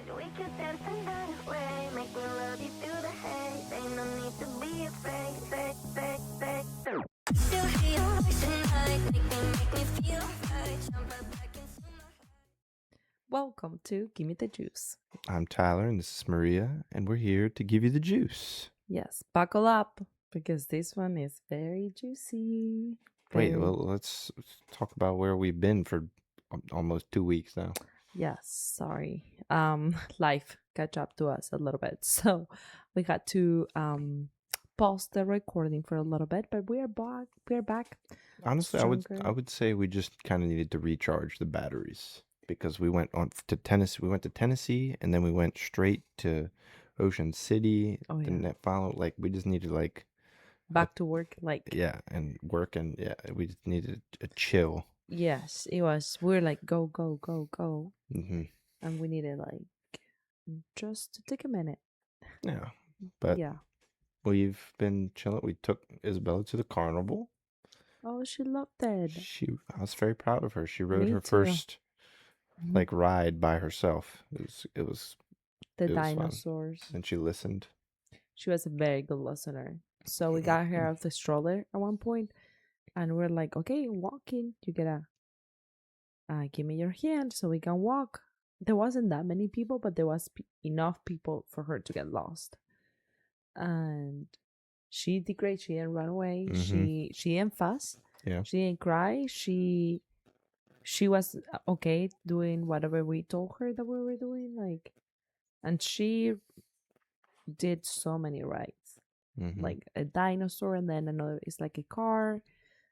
We could dance another way, make me love you through the hate. Ain't no need to be afraid. Still hear your voice tonight, make me feel right. Jump right back into my heart. Welcome to Gimme the Juice. I'm Tyler, and this is Maria, and we're here to give you the juice. Yes, buckle up because this one is very juicy. Wait, Very- well, let's talk about where we've been for almost 2 weeks now. Yes, sorry. Life catch up to us a little bit, so we had to pause the recording for a little bit, but we are back. We're back. Honestly, Stronger. I would say we just kind of needed to recharge the batteries because we went to Tennessee. We went to Tennessee, and then we went straight to Ocean City. Oh, yeah. And that followed, we just needed Back to work, and work, and we just needed a chill. Yes, it was. We're like go, hmm and we needed just to take a minute. Yeah, but Yeah. we've been chilling. We took Isabella to the carnival. Oh, she loved it. I was very proud of her. She rode Me her too. first Mhm. ride by herself. It was The it was fun. dinosaurs. And she listened. She was a very good listener. So we got her out of the stroller at one point, and we're like, okay, walking. You gotta give me your hand so we can walk. There wasn't that many people, but there was enough people for her to get lost. And she did great. She didn't run away. Mhm. She didn't fuss. Yeah. She didn't cry. She was okay doing whatever we told her that we were doing. And she did so many rides. Mhm. Like a dinosaur, and then another is like a car,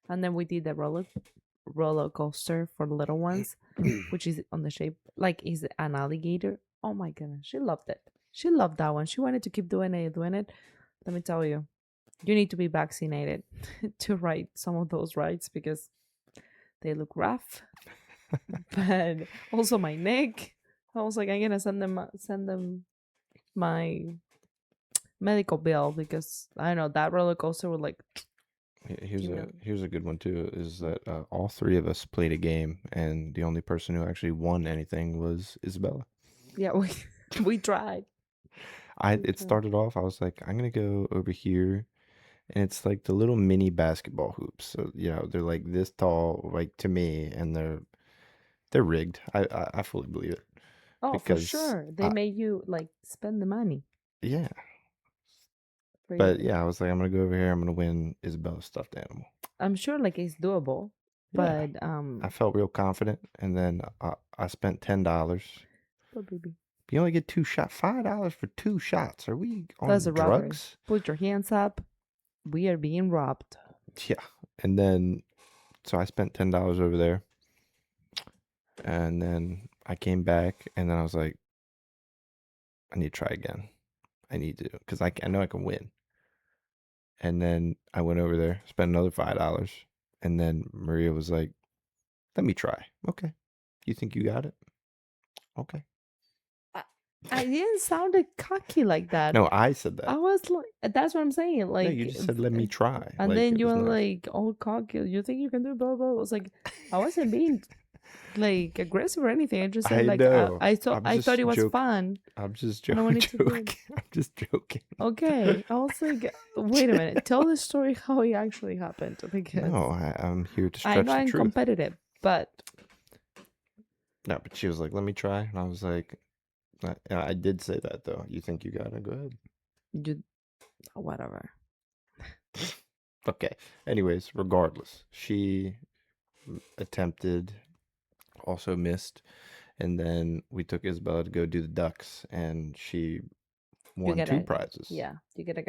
and then we did the roller coaster for the little ones, which is on the shape is an alligator. Oh my goodness, she loved it. She loved that one. She wanted to keep doing it. Let me tell you, you need to be vaccinated to ride some of those rides because they look rough. But also my neck. I was like, I'm gonna send them my medical bill because I don't know, that roller coaster would Here's a good one too. Is that all three of us played a game, and the only person who actually won anything was Isabella. yeah, we tried. It started off. I was like, I'm gonna go over here, and it's like the little mini basketball hoops. So they're like this tall, like to me, and they're rigged. I fully believe it. Oh, because for sure. They made you spend the money. Yeah. For But you. yeah, I was like, I'm gonna go over here. I'm gonna win Isabella's stuffed animal. I'm sure it's doable. Yeah. But I felt real confident, and then I spent $10. poor baby. You only get $5 for 2 shots. Are we on That's a robbery. drugs? Put your hands up. We are being robbed. Yeah. And then, so I spent $10 over there, and then I came back, and then I was like, I need to try again. I need to, because I know I can win. And then I went over there, spent another $5, and then Maria was like, let me try. Okay. You think you got it? Okay. I didn't sound cocky like that. No, I said that. I was like, that's what I'm saying. No, you just said, let me try. And then it you was were nice. like, oh, cocky. You think you can do blah, blah. I was like, I wasn't being aggressive or anything. I just said I know. I thought it was joking. fun. I'm just And I wanted to do joking. it. I'm just joking. Okay. I was like, wait a minute. Tell the story how it actually happened. Because No, I'm here to I stretch know the I'm truth. competitive, but No, but she was like, let me try. And I was like, I did say that, though. You think you got it? Go ahead. you, whatever. Okay. Anyways, regardless, she attempted, also missed. And then we took Isabella to go do the ducks, and she won 2 prizes. Yeah, you gotta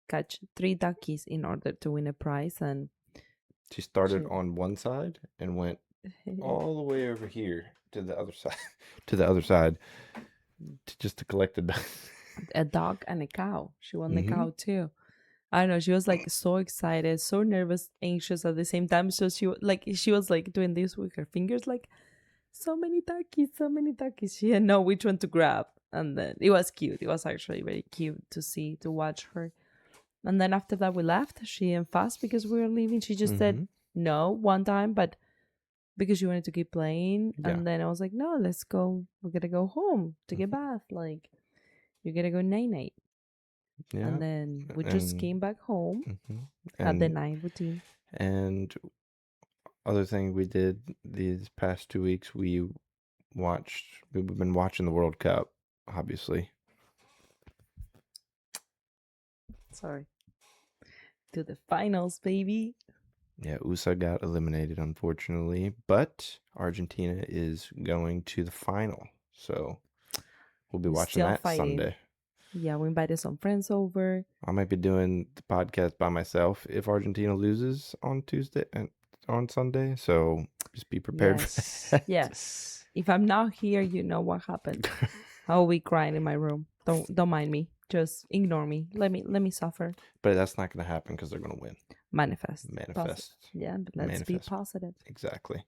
catch 3 duckies in order to win a prize, and She started on one side and went all the way over here to the other side, just to collect the ducks. a dog and a cow. She won the Mhm. cow too. I don't know. She was so excited, so nervous, anxious at the same time. So she was doing this with her fingers, so many duckies, so many duckies. She didn't know which one to grab, and then it was cute. It was actually very cute to watch her. And then after that, we left. She didn't fuss because we were leaving. She just said no one time, but because she wanted to keep playing. Yeah. And then I was like, no, let's go. We gotta go home to get bath. Like, you gotta go night night. Yeah. And then we just came back home, Mhm. had the And night routine. and other thing we did these past 2 weeks, we've been watching the World Cup, obviously. Sorry. To the finals, baby. Yeah, USA got eliminated, unfortunately, but Argentina is going to the final. So we'll be We're watching still that fighting. Sunday. Yeah, we invited some friends over. I might be doing the podcast by myself if Argentina loses on Tuesday and on Sunday. So just be prepared for Yes. that. Yes. If I'm not here, you know what happened. I'll be crying in my room. Don't mind me. Just ignore me. Let me suffer. But that's not going to happen because they're going to win. Manifest. Manifest. Yeah, but let's be Manifest. positive. Exactly.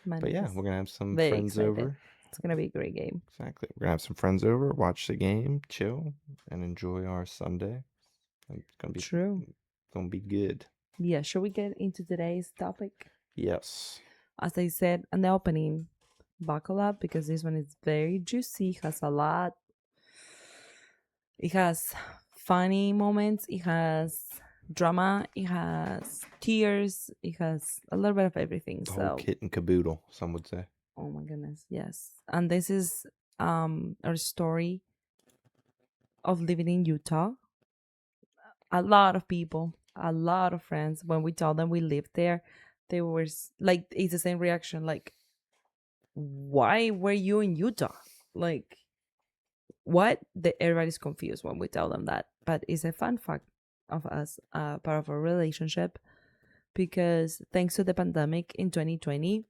Manifest. But yeah, we're going to have some Very friends excited. over. It's gonna be a great game. Exactly. We're going to have some friends over, watch the game, chill, and enjoy our Sunday. It's going to be True. Going to be good. Yeah, should we get into today's topic? Yes. As I said in the opening, buckle up because this one is very juicy, has a lot. It has funny moments, it has drama, it has tears, it has a little bit of everything. The whole kit and caboodle, some would say. Oh my goodness, yes. And this is our story of living in Utah. A lot of people, a lot of friends, when we told them we lived there, they were like, it's the same reaction, like, why were you in Utah? Like, what? Everybody's confused when we tell them that. But it's a fun fact of us, part of our relationship, because thanks to the pandemic in 2020,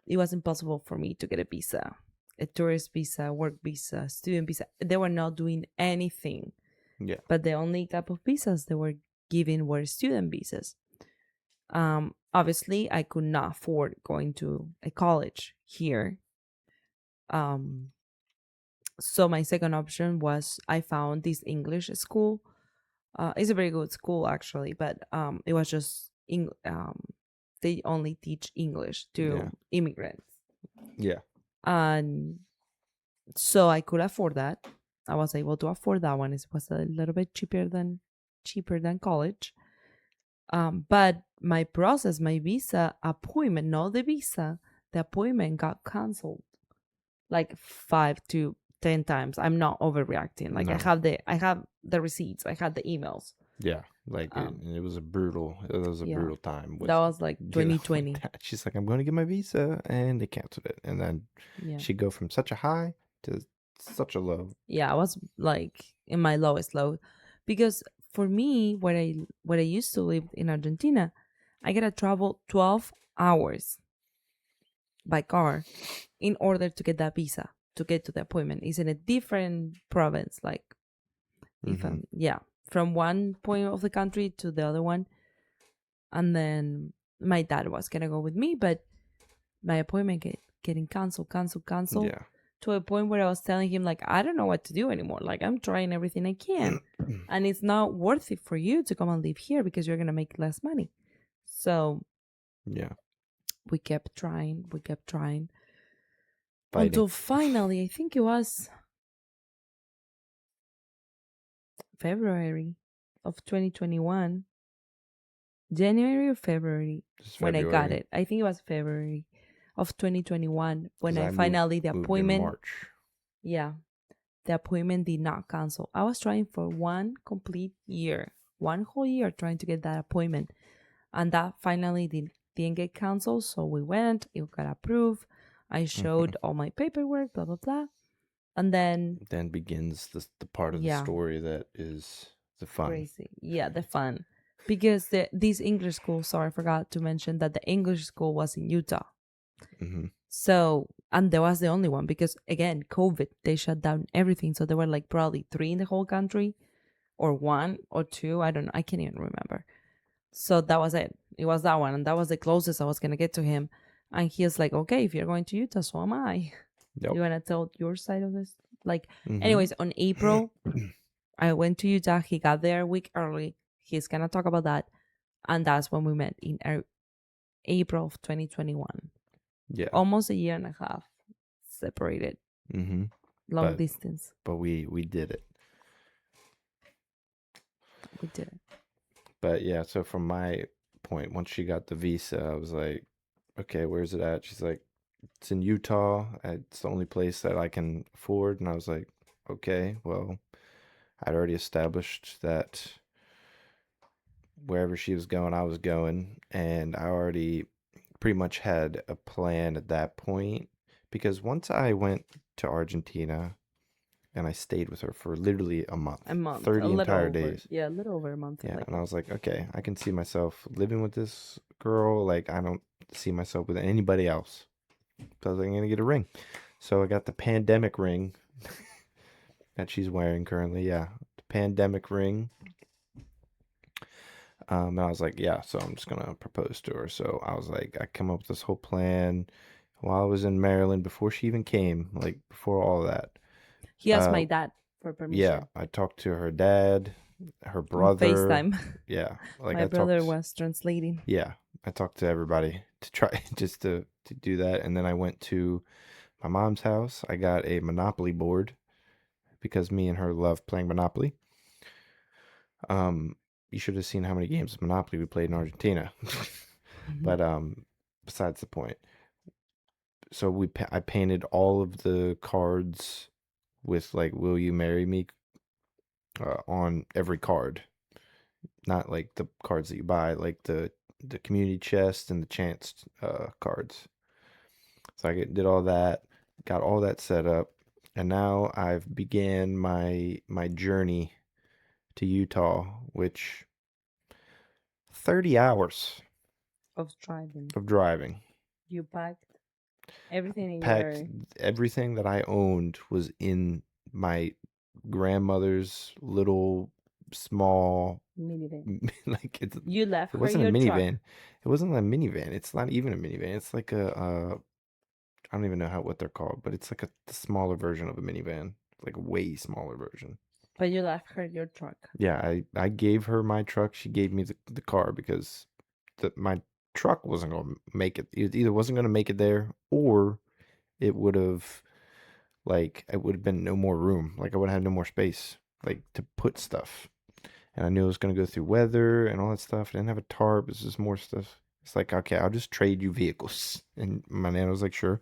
it was impossible for me to get a visa, a tourist visa, work visa, student visa. They were not doing anything. Yeah. But the only type of visas they were giving were student visas. Obviously, I could not afford going to a college here. So my second option was I found this English school. It's a very good school actually, but it was just they only teach English to immigrants. Yeah. And so I could afford that. I was able to afford that one. It was a little bit cheaper than college. But my process, my visa appointment, not the visa, the appointment got canceled like 5 to 10 times. I'm not overreacting. Like, No. I have the receipts. I had the emails. Yeah, like it was a brutal time. That was like dealing with 2020. that. She's like, I'm going to get my visa, and they canceled it, and then she'd go from such a high to such a low. Yeah, I was like in my lowest low, because for me, where I used to live in Argentina, I gotta travel 12 hours by car in order to get that visa, to get to the appointment. It's in a different province, like if from one point of the country to the other one. And then my dad was gonna go with me, but my appointment getting canceled Yeah. to a point where I was telling him, like, I don't know what to do anymore. Like, I'm trying everything I can, and it's not worth it for you to come and live here because you're gonna make less money. So yeah, we kept trying Fighting. until finally, I think it was February of 2021, January or February, when I got it. I think it was February of 2021 when I finally the appointment. Moved in March. Yeah, the appointment did not cancel. I was trying for one complete year, one whole year trying to get that appointment, and that finally didn't get canceled. So we went, it got approved. I showed all my paperwork, blah blah blah, and then begins the part of the story that is the fun. Crazy, yeah, the fun, because this English school. Sorry, I forgot to mention that the English school was in Utah. So, and there was the only one because, again, COVID, they shut down everything. So there were like probably 3 in the whole country, or 1 or 2. I don't know. I can't even remember. So that was it. It was that one. And that was the closest I was going to get to him. And he was like, okay, if you're going to Utah, so am I. Yep. You want to tell your side of this? Like, anyways, on April, I went to Utah. He got there a week early. He's going to talk about that. And that's when we met in April of 2021. Yeah. Almost a year and a half separated, Mm-hmm. long But- distance. But we did it. We did it. But yeah, so from my point, once she got the visa, I was like, okay, where's it at? She's like, it's in Utah. It's the only place that I can afford. And I was like, okay, well, I'd already established that wherever she was going, I was going. And I already pretty much had a plan at that point. Because once I went to Argentina and I stayed with her for literally a month, A month. 30 a little entire over. days. Yeah, a little over a month. Yeah, Like and I was like, okay, I can see myself living with this girl. Like, I don't see myself with anybody else. So I was like, I'm gonna get a ring. So I got the pandemic ring that she's wearing currently. Yeah, the pandemic ring. And I was like, yeah, so I'm just gonna propose to her. So I was like, I come up with this whole plan while I was in Maryland before she even came, like before all that. he asked Uh, my dad for Yeah, permission. I talked to her dad, her On brother. FaceTime. Yeah, like My I brother talked. was translating. Yeah, I talked to everybody to try just to do that, and then I went to my mom's house. I got a Monopoly board because me and her love playing Monopoly. Um, you should have seen how many games of Monopoly we played in Argentina. But besides the point. So I painted all of the cards with like "Will you marry me" on every card, not like the cards that you buy, like the community chest and the chance cards. So I did all that, got all that set up, and now I've began my journey to Utah, which 30 hours Of driving. of driving. You packed everything in Packed your everything that I owned was in my grandmother's little small minivan. like You left it her wasn't a your truck. minivan. It wasn't a minivan. It's not even a minivan. It's like I don't even know what they're called, but it's like the smaller version of a minivan, like a way smaller version. But you left her your truck. Yeah, I gave her my truck. She gave me the car because my truck wasn't going to make it. It either wasn't going to make it there or it would have it would have been no more room. Like I would have had no more space like to put stuff. And I knew it was going to go through weather and all that stuff. I didn't have a tarp. It's just more stuff. It's like, okay, I'll just trade you vehicles. And my nana was like, sure.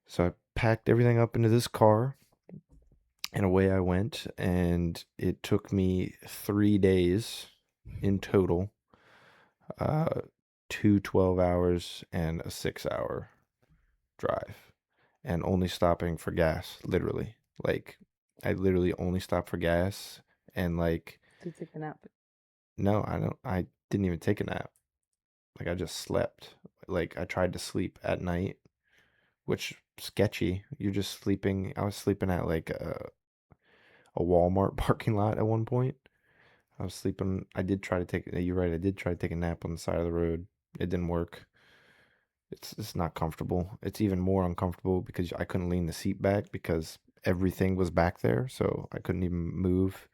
So I packed everything up into this car and away I went. And it took me 3 days in total, two 12 hours and a 6-hour drive, and only stopping for gas, literally. Like, I literally only stopped for gas and like, To take a nap. no, I didn't even take a nap. Like I just slept. Like I tried to sleep at night, which sketchy. You're just sleeping. I was sleeping at like a Walmart parking lot at one point. I was sleeping. I did try to take. You're right. I did try to take a nap on the side of the road. It didn't work. It's not comfortable. It's even more uncomfortable because I couldn't lean the seat back because everything was back there, so I couldn't even move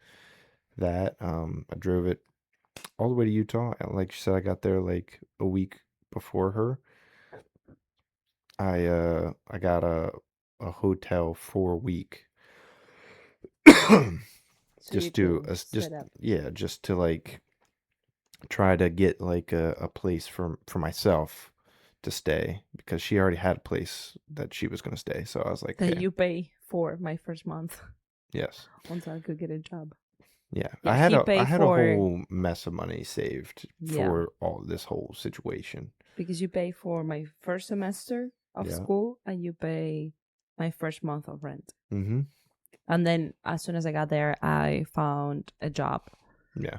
that. I drove it all the way to Utah. And like you said, I got there like a week before her. I got a hotel for a week. So Just you to can just set up. yeah, just to like try to get like a place for myself to stay because she already had a place that she was gonna stay. So I was like, That okay, you pay for my first month yes. until I could get a job. Yeah, Yeah, I had he a paid a for whole mess of money saved Yeah. for all this whole situation. because you pay for my first semester of Yeah. school and you pay my first month of rent. Mm-hmm. And then as soon as I got there, I found a job. Yeah.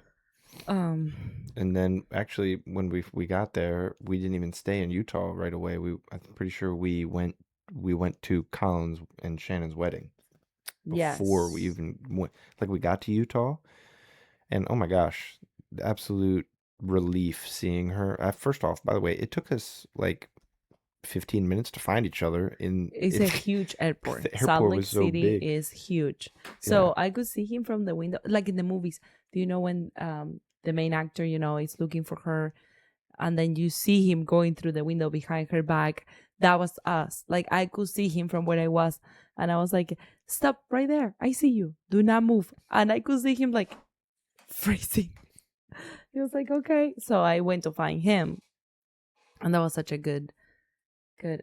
Um, And then actually when we got there, we didn't even stay in Utah right away. I'm pretty sure we went to Colin's and Shannon's wedding before we yes. even went. Like we got to Utah and oh my gosh, the absolute relief seeing her. First off, by the way, it took us like 15 minutes to find each other It's a huge airport. the Salt airport Lake was so City big. is huge. So I could see him from the window, like in the movies. Do you know when the main actor, is looking for her and then you see him going through the window behind her back. That was us. Like, I could see him from where I was, and I was like, stop right there, I see you, do not move. And I could see him like freezing. He was like, okay. So I went to find him, and that was such a good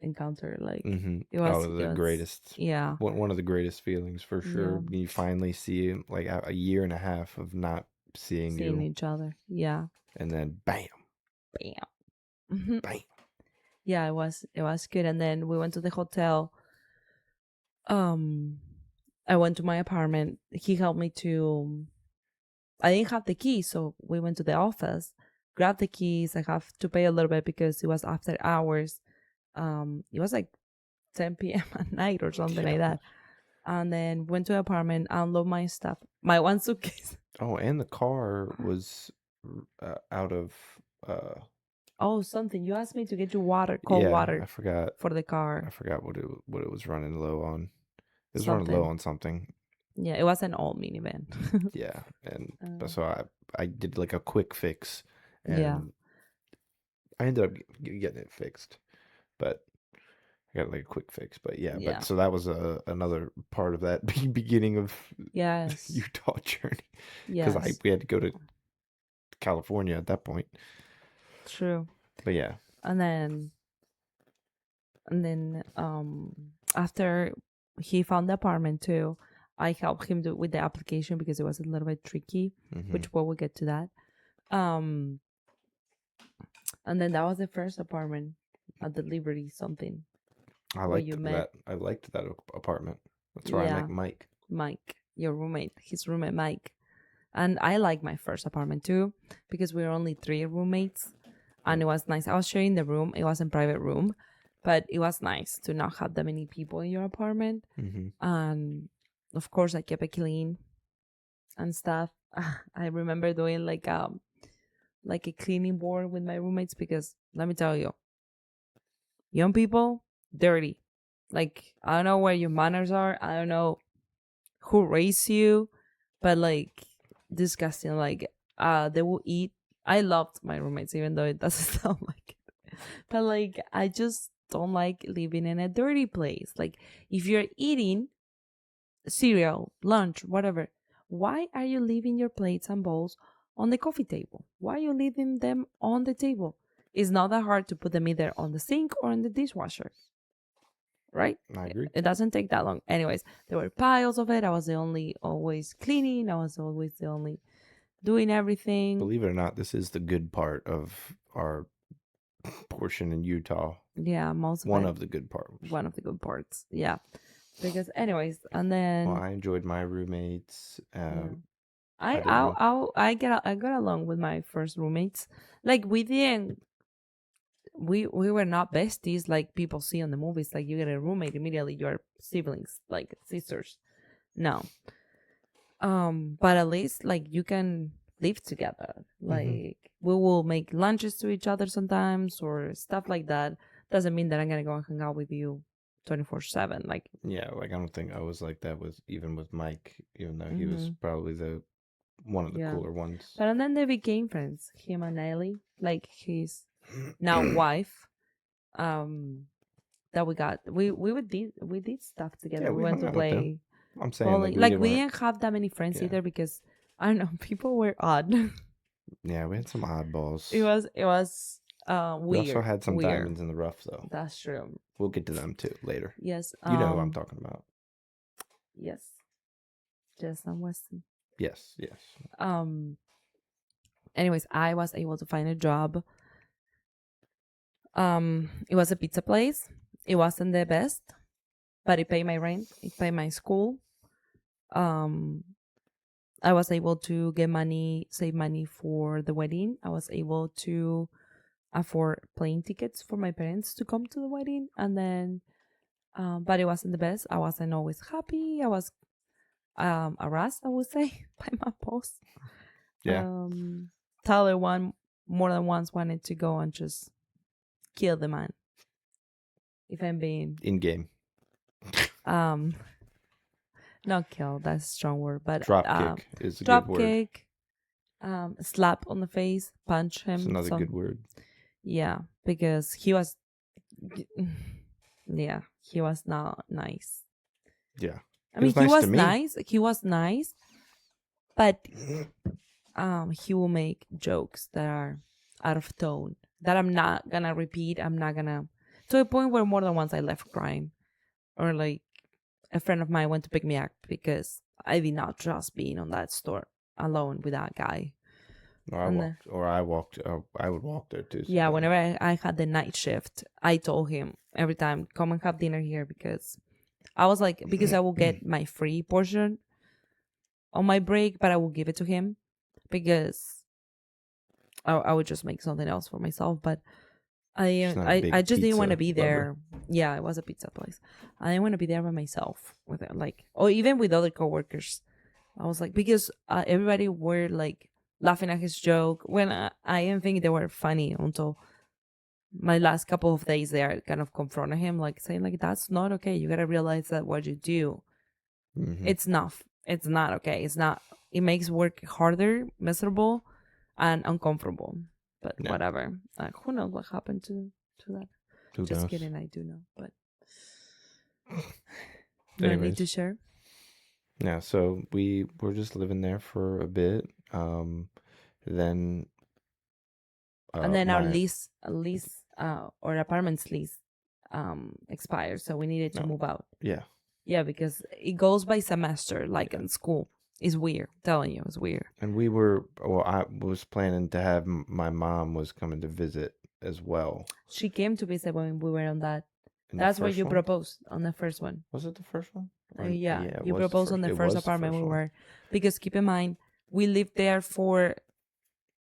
encounter. Like, it was the greatest. Yeah. One of the greatest feelings for sure. Yeah. When you finally see him, like a year and a half of not seeing you, each other. Yeah. and then bam, Bam. bam. Yeah, it was good. And then we went to the hotel. I went to my apartment. He helped me to. I didn't have the key, so we went to the office, grabbed the keys. I have to pay a little bit because it was after hours. It was like 10 p.m. at night or something like that. And then went to the apartment, unload my stuff, my one suitcase. Oh, and the car was out of. Oh, something. You asked me to get you water, cold water. I forgot for the car. I forgot what it was running low on. It was running low on something. Yeah, it was an old minivan. Yeah, and so I did like a quick fix, and Yeah. I ended up getting it fixed, but I got like a quick fix. But yeah. Yeah. But so that was another part of that beginning of Yes. Utah journey, Yes. because we had to go to California at that point. True. But yeah. And then after he found the apartment too, I helped him with the application because it was a little bit tricky, which we'll get to that. And then that was the first apartment at the Liberty something. I liked that apartment. That's where I met Mike. Mike, your roommate, his roommate Mike. And I like my first apartment too because we were only 3 roommates, and it was nice. I was sharing the room. It wasn't a private room, but it was nice to not have that many people in your apartment. And of course, I kept it clean and stuff. I remember doing like a cleaning board with my roommates because let me tell you, young people, dirty. Like, I don't know where your manners are. I don't know who raised you, but like, disgusting. Like, they will eat. I loved my roommates, even though it doesn't sound like it. But like, I just don't like living in a dirty place. Like, if you're eating cereal, lunch, whatever, why are you leaving your plates and bowls on the coffee table? Why are you leaving them on the table? It's not that hard to put them either on the sink or in the dishwasher. Right? I agree. It doesn't take that long. Anyways, there were piles of it. I was the only always cleaning. I was always the only doing everything. Believe it or not, this is the good part of our portion in Utah. Yeah, one of the good parts. One of the good parts. Yeah. Because anyways, and then I enjoyed my roommates. I got along with my first roommates. Like, we didn't. We were not besties like people see on the movies. Like, you get a roommate immediately, you're siblings, like sisters. No. But at least like you can live together. Like, we will make lunches to each other sometimes or stuff like that. Doesn't mean that I'm gonna go and hang out with you 24/7. Like, yeah, like I don't think I was like that with Mike, even though he was probably one of the cooler ones. But then they became friends, him and Ellie, like his now wife. That we did stuff together. Yeah, we went to play. I'm saying like we didn't have that many friends either because I don't know, people were odd. Yeah, we had some oddballs. It was weird. We also had some diamonds in the rough, though. That's true. We'll get to them too later. Yes. You know who I'm talking about. Yes. Jess and Weston. Yes. Anyways, I was able to find a job. It was a pizza place. It wasn't the best, but it paid my rent. It paid my school. I was able to save money for the wedding. I was able to afford plane tickets for my parents to come to the wedding. And then, but it wasn't the best. I wasn't always happy. I was harassed, I would say, by my boss. Yeah. Tyler more than once wanted to go and just kill the man. If I'm being in game. Not kill, that's a strong word, but drop kick is a good word. Drop kick, slap on the face, punch him. It's another good word. Yeah, because he was, yeah, he was not nice. Yeah. I mean, was nice to me. He was nice, but he will make jokes that are out of tone that I'm not gonna repeat. I'm not gonna, to a point where more than once I left crying, or like a friend of mine went to pick me up because I did not trust being on that store alone with that guy. I walked. I would walk there too. Yeah, sometimes. whenever I had the night shift, I told him every time, come and have dinner here, because I was like, because I will get my free portion on my break, but I will give it to him because I would just make something else for myself. But She's not a big I just didn't want to pizza be there. lover. Yeah, it was a pizza place. I didn't want to be there by myself with it, like, or even with other coworkers. I was like, because everybody were like laughing at his joke when I didn't think they were funny until my last couple of days there. Kind of confronted him, like saying like, that's not okay. You gotta realize that what you do, Mhm. it's not okay. It's not. It makes work harder, miserable, and uncomfortable. But Yeah. whatever. Who knows what happened to that? Who Just knows? kidding. I do know, but no need Anyways. to share. Yeah, so we were just living there for a bit. Then And then our my or apartment's lease expired, so we needed to no, move out. yeah, Yeah, because it goes by semester, like in school. It's weird. I'm telling you, it's weird. and I was planning to have my mom was coming to visit as well. She came to visit when we were on that. In the That's where first you one? proposed on the first one. Was it the first one? Yeah, it you was the proposed on the it first was the apartment first we one. were, because keep in mind we lived there for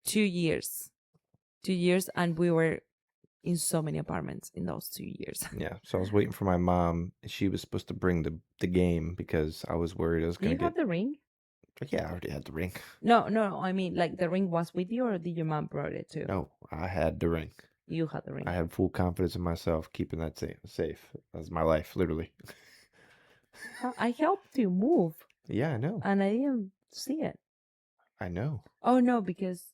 2 years, and we were in so many apartments in those 2 years. Yeah, so I was waiting for my mom. She was supposed to bring the game because I was worried I was Do gonna you have get. the ring? Yeah, I already had the ring. No, I mean, like, the ring was with you, or did your mom brought it too? No, I had the ring. You had the ring. I had full confidence in myself, keeping that safe. That's my life, literally. I helped you move, Yeah, I know. and I didn't see it. I know. Oh no, because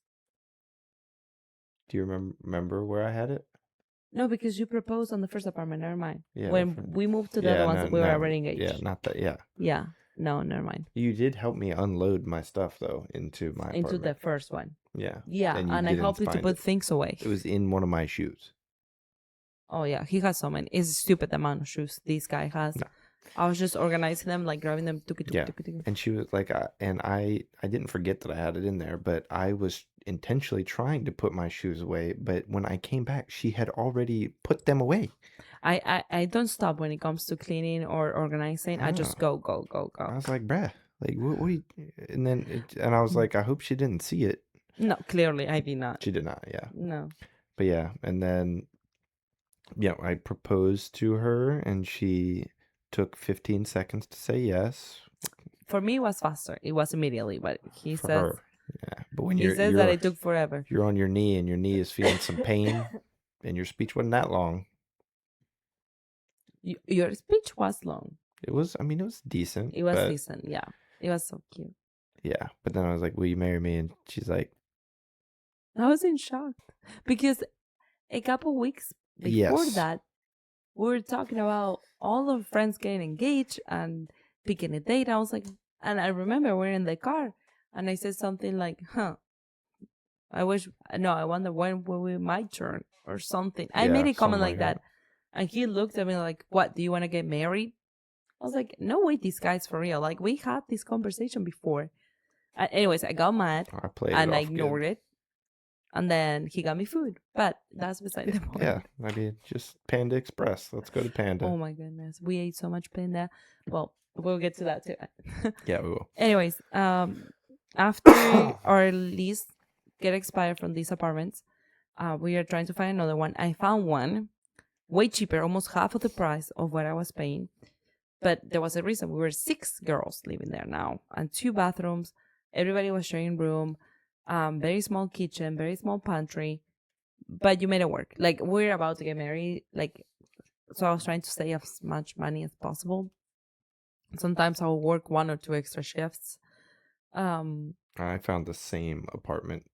Do you remember where I had it? no, because you proposed on the first apartment. Never mind. Yeah, When we moved to the other ones, we were already engaged. Yeah, not that. Yeah. Yeah. No, never mind. You did help me unload my stuff though into my Into the apartment. first one. Yeah. Yeah, And you and I didn't helped you to find put it. things away. It was in one of my shoes. Oh yeah, he has so many. It's stupid the amount of shoes this guy has. No. I was just organizing them, like grabbing them. Yeah. And she was like, I didn't forget that I had it in there, but I was intentionally trying to put my shoes away. But when I came back, she had already put them away. I don't stop when it comes to cleaning or organizing. I just go. I was like, bruh, like what do you? And then I was like, I hope she didn't see it. No, clearly I did not. She did not. Yeah. No. But yeah, and then I proposed to her, and she took 15 seconds to say yes. For me, it was faster. It was immediately, but he For says her. Yeah, but when he says that it took forever. You're on your knee, and your knee is feeling some pain, and your speech wasn't that long. Your speech was long. It was. I mean, it was decent. It was decent. Yeah, it was so cute. Yeah, but then I was like, "Will you marry me?" And she's like, I was in shock because a couple weeks before that, we were talking about all of friends getting engaged and picking a date. I was like, and I remember we're in the car, and I said something like, I wonder when will we my turn or something. I made a comment like that. And he looked at me like, what, do you want to get married? I was like, no way, this guy's for real. Like, we had this conversation before. Anyways, I got mad and I ignored it. And then he got me food. But that's beside the point. Yeah, I mean, just Panda Express. Let's go to Panda. Oh my goodness. We ate so much Panda. Well, we'll get to that too. Yeah, we will. Anyways, after our lease get expired from these apartments, we are trying to find another one. I found one way cheaper, almost half of the price of what I was paying. But there was a reason. We were 6 girls living there now, and 2 bathrooms. Everybody was sharing room. Very small kitchen, very small pantry. But you made it work. Like, we're about to get married. Like, so I was trying to save as much money as possible. Sometimes I'll work 1 or 2 extra shifts. I found the same apartment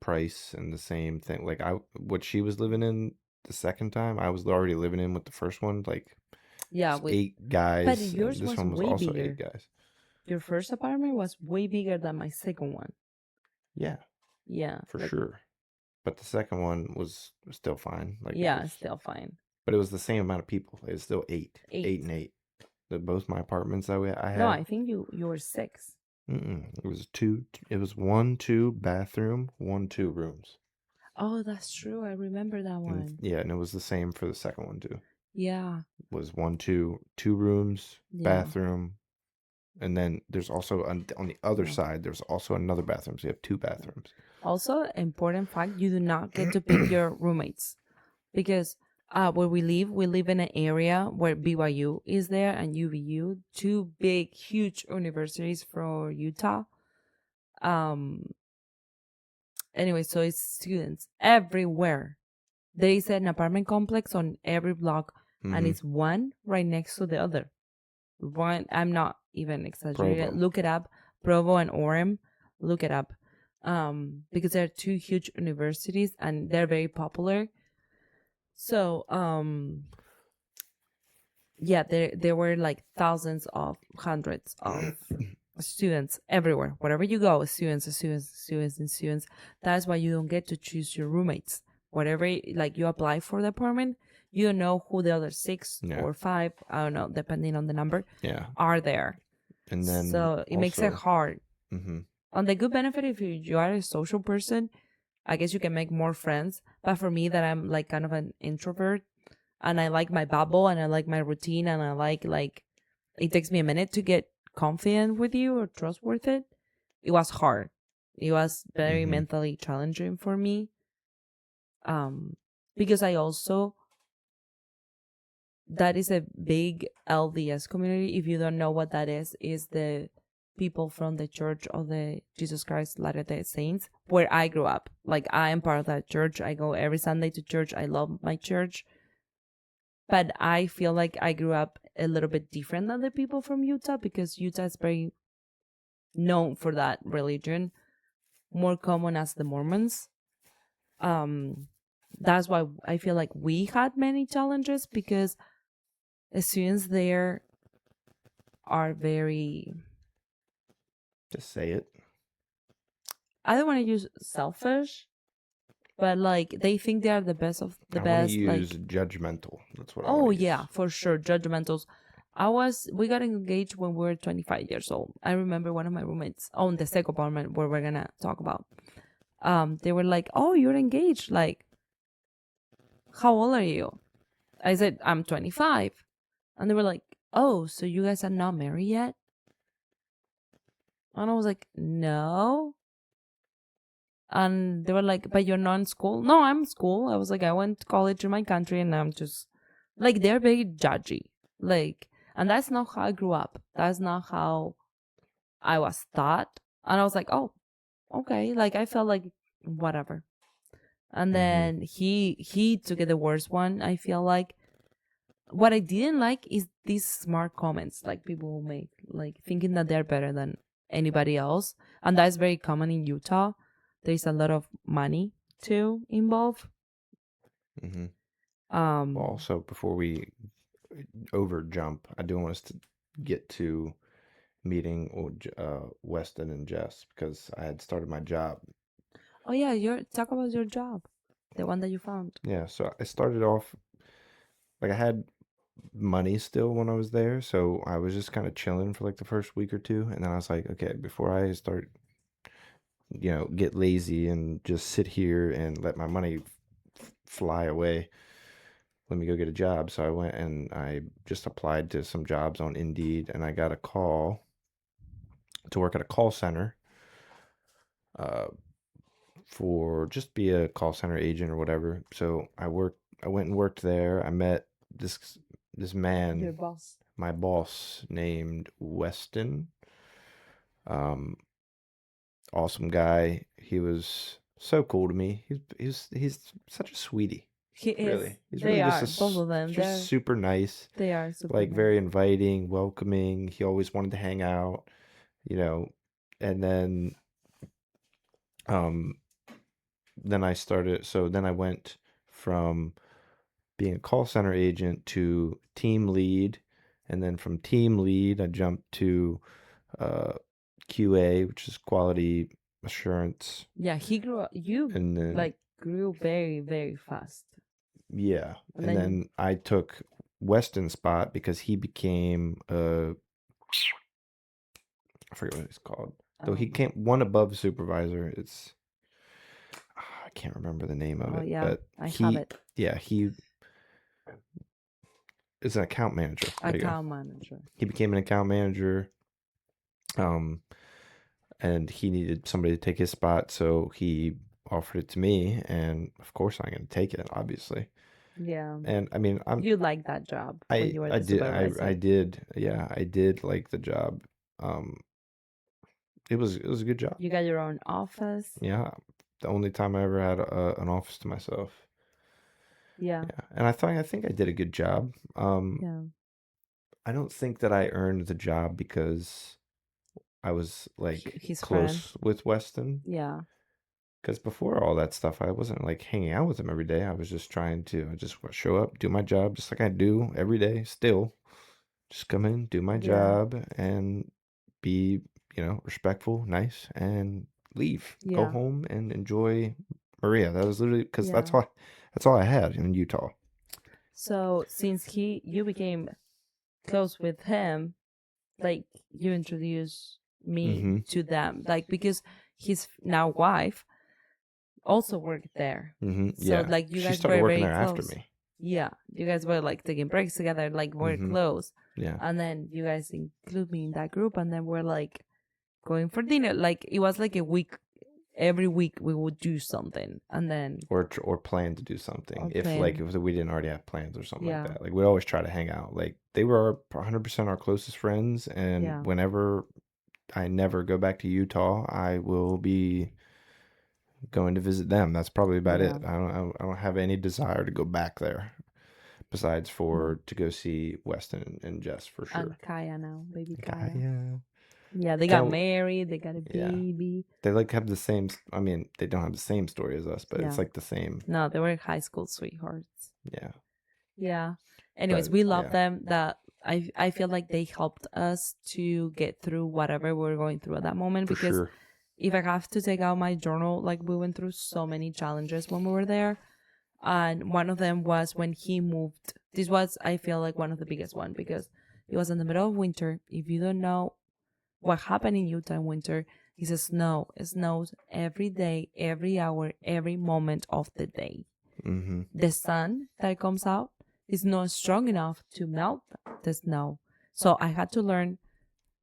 price and the same thing. Like what she was living in the second time, I was already living in with the first one. Like Yeah, it's with 8 but guys, and yours this was one was way also 8 bigger. guys. Your first apartment was way bigger than my second one. Yeah, Yeah, for like sure. But the second one was still fine. Like it yeah, was, still fine. but it was the same amount of people. It was still 8, 8 8. and 8. Both my apartments I No, had. I think you were 6. It was 2. It was 1, 2 bathroom, 1, 2 rooms. Oh, that's true. I remember that And one. yeah, and it was the same for the second one too. Yeah, Was 1, 2, 2 rooms, yeah, bathroom, and then there's also on the other yeah. side. There's also another bathroom. So you have 2 bathrooms. Also, important fact: you do not get to pick your roommates because where we live in an area where BYU is there and UVU, two big, huge universities for Utah. Um. Anyway, so it's students everywhere. There is an apartment complex on every block, and Mm-hmm. it's one right next to the other. One, I'm not even exaggerating. Provo. Look it up, Provo and Orem. Look it up, because they're two huge universities and they're very popular. So, yeah, there were like thousands of hundreds of students everywhere. Wherever you go, students. That's why you don't get to choose your roommates. Whatever, like you apply for the apartment, you don't know who the other 6 Yeah. or 5, I don't know, depending on the number, Yeah. are there. And then So it makes it also- hard. Mm-hmm. On the good benefit, if you are a social person, I guess you can make more friends. But for me, that I'm like kind of an introvert, and I like my bubble and I like my routine, and I like it takes me a minute to get confident with you or trustworthy. It was hard. It was very Mhm. mentally challenging for me. Because I also, that is a big LDS community. If you don't know what that is the people from the Church of the Jesus Christ Latter-day Saints, where I grew up. Like, I am part of that church. I go every Sunday to church. I love my church. But I feel like I grew up a little bit different than the people from Utah, because Utah is very known for that religion, more common as the Mormons. That's why I feel like we had many challenges, because the students there are very, Just say it. I don't want to use selfish, but like they think they are the best of the I want to best. use Like, judgmental. That's what I oh want to yeah, use. for sure, judgmentals. We got engaged when we were 25 years old. I remember one of my roommates on the second apartment where we're gonna talk about. They were like, "Oh, you're engaged. Like, how old are you?" I said, "I'm 25," and they were like, "Oh, so you guys are not married yet?" And I was like, "No." And they were like, "But you're not in school?" "No, I'm in school." I was like, "I went to college in my country, and I'm just like," they're very judgy. Like, and that's not how I grew up. That's not how I was taught. And I was like, "Oh, okay." Like, I felt like whatever. And then he took it the worst one. I feel like what I didn't like is these smart comments like people will make, like thinking that they're better than anybody else. And that's very common in Utah. There's a lot of money too involved. Mm-hmm. Um, Well, also, before we over jump, I do want us to get to meeting Weston and Jess, because I had started my job. oh yeah, talk about your job, the one that you found. Yeah, so I started off like I had money still when I was there, so I was just kind of chilling for like the first week or two, and then I was like, okay, before I start, get lazy and just sit here and let my money fly away, let me go get a job. So I went and I just applied to some jobs on Indeed, and I got a call to work at a call center, for just be a call center agent or whatever. So I went and worked there. I met this man, Your boss. my boss, named Weston. Awesome guy. He was so cool to me. He's such a sweetie. He is. Really, he's They really are just both of them. just super nice. They are super Like nice. very inviting, welcoming. He always wanted to hang out, and then um then I started. So then I went from being a call center agent to team lead, and then from team lead I jumped to uh, QA, which is quality assurance, Yeah, he grew up. You and then like grew very, very fast. yeah, And and then then I took Weston's spot because he became I forget what it's called. Though he came one above supervisor. It's I can't remember the name of oh it, yeah, but I have he it. he is an account manager. There you go. Account manager. He became an account manager. Um, and he needed somebody to take his spot, so he offered it to me, and of course I'm going to take it, obviously. Yeah. And I mean, You like that job when you were I the did supervisor. I did, yeah, I did like the job. Um, it was a good job. You got your own office. Yeah, the only time I ever had an office to myself. Yeah. Yeah, and I think I did a good job. Yeah. I don't think that I earned the job because I was like His friend. close with Weston. Yeah. Because before all that stuff, I wasn't like hanging out with him every day. I was just I just show up, do my job just like I do every day still. Just come in, do my Yeah. job, and be, respectful, nice, and leave. Go Yeah. home and enjoy Maria. That was literally because Yeah. that's all I had in Utah. So since you became close with him, like you introduced me Mm-hmm. to them, like because his now wife also worked there. Mm-hmm. So Yeah. like you She guys started were working very there after close. me. Yeah, you guys were like taking breaks together, like we're Mhm. close. Yeah. And then you guys include me in that group, and then we're like going for dinner. Like it was like a week. Every week we would do something, and then Or plan to do something Or if plan. if we didn't already have plans or something Yeah. like that. Like we always try to hang out. Like they were 100% our closest friends, and Yeah. whenever I never go back to Utah, I will be going to visit them. That's probably about Yeah. it. I don't have any desire to go back there besides to go see Weston and Jess for sure. and Kaya now, baby Kaya. Yeah. Yeah, they got Can't- married. They got a Yeah. baby. They like have the same. I mean, they don't have the same story as us, but it's Yeah. like the same. No, they were high school sweethearts. Yeah. Yeah. Anyways, But, we love yeah. them. That I feel like they helped us to get through whatever we were going through at that moment. For Because sure. if I have to take out my journal, like we went through so many challenges when we were there. And one of them was when he moved. This was, I feel like, one of the biggest one because it was in the middle of winter. If you don't know what happened in Utah in winter, it's a snow. It snows every day, every hour, every moment of the day. Mm-hmm. The sun that comes out is not strong enough to melt the snow. So I had to learn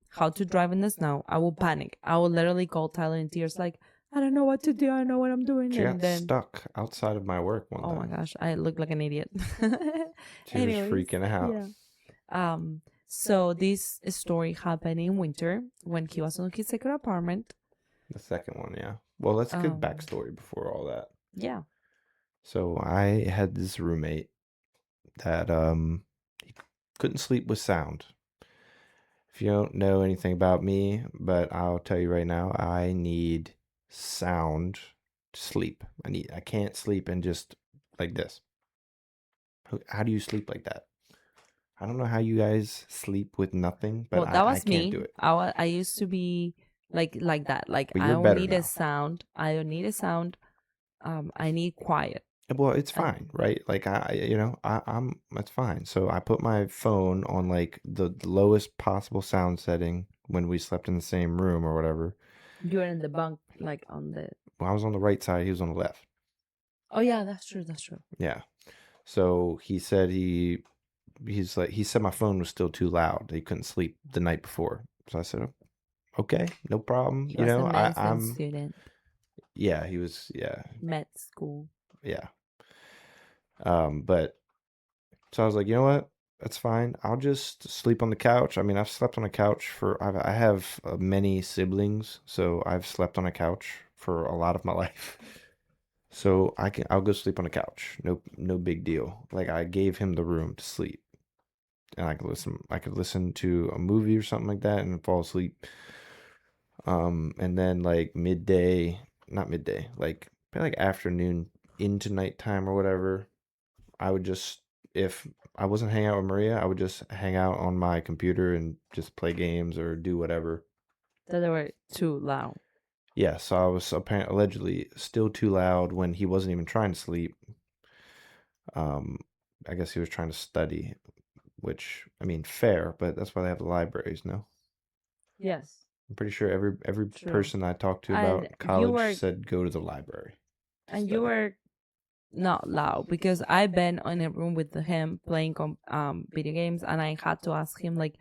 how to drive in the snow. I will panic. I will literally call Tyler in tears, like, I don't know what to do. I don't know what I'm doing. She and got then, stuck outside of my work one oh my time. gosh, I look like an idiot. She was freaking out. Yeah. So this story happened in winter when he was on his second apartment. The second one, yeah. Well, let's get Um, backstory before all that. Yeah. So I had this roommate that he couldn't sleep with sound. If you don't know anything about me, but I'll tell you right now, I need sound to sleep. I can't sleep and just like this. How do you sleep like that? I don't know how you guys sleep with nothing, but Well, that I was can't me. do it. I used to be like that. Like But I you're don't better need now. a sound. I don't need a sound. I need quiet. Well, it's I- fine, right? Like I'm that's fine. So I put my phone on like the lowest possible sound setting when we slept in the same room or whatever. You're in the bunk, like on the. Well, I was on the right side, he was on the left. Oh yeah, that's true. That's true. Yeah. So he said he said my phone was still too loud. He couldn't sleep the night before. So I said, okay, no problem. He You was know, a medicine I'm student, yeah, he was med school. yeah. But so I was like, you know what? That's fine. I'll just sleep on the couch. I mean, I've slept on a couch I have many siblings, so I've slept on a couch for a lot of my life. So I'll go sleep on the couch. No big deal. Like I gave him the room to sleep. And I could listen to a movie or something like that and fall asleep. And then like midday, not midday, like probably like afternoon into nighttime or whatever, I would just, if I wasn't hanging out with Maria, I would just hang out on my computer and just play games or do whatever. That they were too loud. Yeah, so I was apparently allegedly still too loud when he wasn't even trying to sleep. I guess he was trying to study, which I mean, fair, but that's why they have the libraries, no? Yes, I'm pretty sure every true. person I talked to And about college said go to the library. to you study. were not loud because I've been in a room with him playing video games, and I had to ask him like,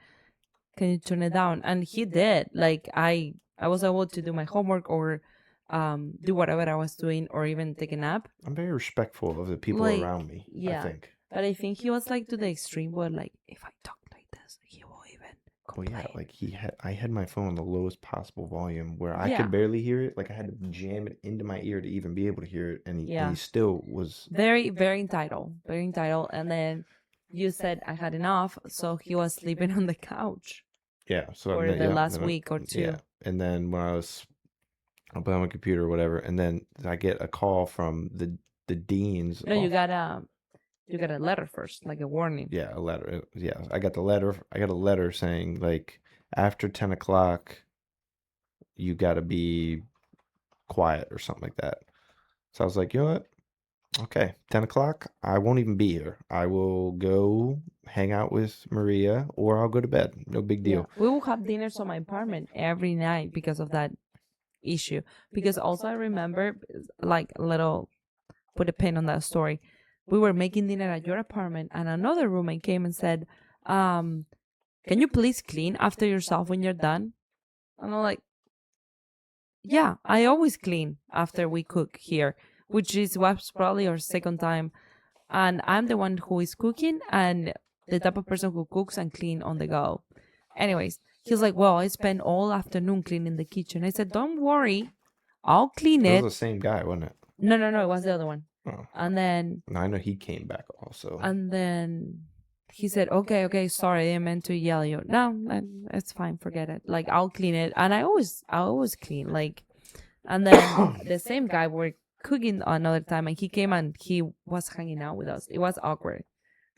"Can you turn it down?" And he did. Like I was able to do my homework or do whatever I was doing or even take a nap. I'm very respectful of the people Like, around me, I yeah. think. But I think he was like to the extreme where like if I talk like this, he will even Well, complain. yeah, like I had my phone on the lowest possible volume where I Yeah. could barely hear it. Like I had to jam it into my ear to even be able to hear it, and he still was. Very, very entitled. Very entitled. And then you said I had enough, so he was sleeping on the couch Yeah, so for then, the yeah, last then week or two. yeah, and then when I was on my computer or whatever, and then I get a call from the deans. No, you got a letter first, like a warning. Yeah, a letter. Yeah, I got the letter. I got a letter saying like after 10 o'clock, you got to be quiet or something like that. So I was like, you know what? Okay, 10 o'clock. I won't even be here. I will go hang out with Maria, or I'll go to bed. No big deal. We will have dinners on my apartment every night because of that issue. Because also I remember, like a little, put a pin on that story. We were making dinner at your apartment, and another roommate came and said, "Can you please clean after yourself when you're done?" And I'm like, "Yeah, I always clean after we cook here," which was probably our second time. And I'm the one who is cooking and the type of person who cooks and clean on the go. Anyways, he's like, "Well, I spent all afternoon cleaning the kitchen." I said, "Don't worry, I'll clean It it." was the same guy, wasn't it? No, it was the other one. Oh. And then I know he came back also. And then he said, okay, sorry, I didn't meant to yell you. No, it's fine, forget it. Like, I'll clean it. And I always clean. Like, and then the same guy were cooking another time, and he came and he was hanging out with us. It was awkward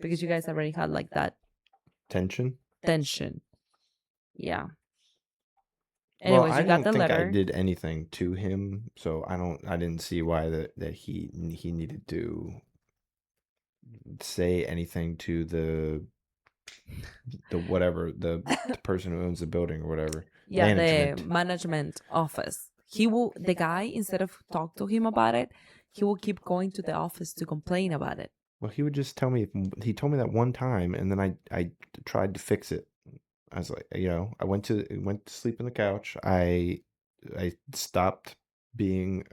because you guys already had like that Tension. Yeah. Well, Anyways, I you got don't the think I letter. did anything to him, so I didn't see why that he needed to say anything to the whatever the person who owns the building or whatever. Yeah, Management. the management office. The guy, instead of talk to him about it, he will keep going to the office to complain about it. Well, he would just tell me. He told me that one time, and then I tried to fix it. I was like, I went to sleep on the couch. I stopped being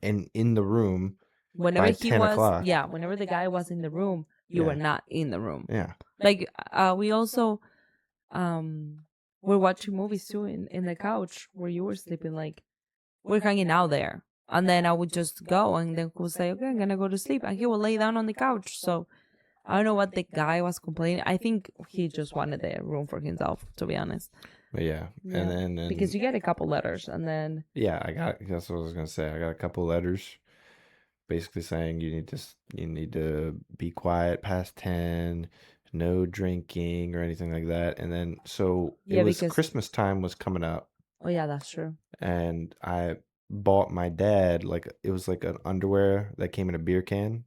in the room. Whenever by he 10 was, o'clock. yeah, whenever the guy was in the room, you were not in the room. Yeah. Like, we also, were watching movies too in the couch where you were sleeping. Like, we're hanging out there. And then I would just go, and then he would say, "Okay, I'm gonna go to sleep." And he would lay down on the couch. So I don't know what the guy was complaining. I think he just wanted the room for himself, to be honest. But yeah. And then because you get a couple letters, and then yeah, that's what I was gonna say. I got a couple letters basically saying you need to be quiet past 10, no drinking or anything like that. And then so Yeah, it was because- Christmas time was coming up, oh yeah, that's true. and I bought my dad it was like an underwear that came in a beer can.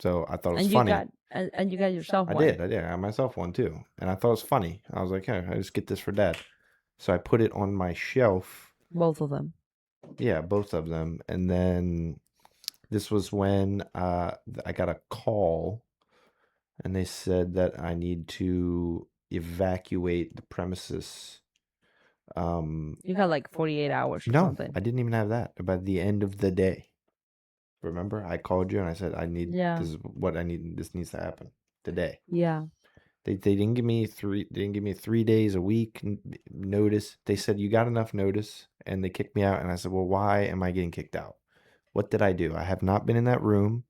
So I thought it was And funny. and you got yourself I one. did. I got myself one too, and I thought it was funny. I was like, "Hey, I just get this for dad." So I put it on my shelf. Both of them. Yeah, both of them. And then this was when I got a call, and they said that I need to evacuate the premises. You got like 48 hours or No, something. I didn't even have that. By the end of the day. Remember, I called you and I said I need this is what I need. This needs to happen today. Yeah. They didn't give me 3 days, a week notice. They said you got enough notice, and they kicked me out. And I said, well, why am I getting kicked out? What did I do? I have not been in that room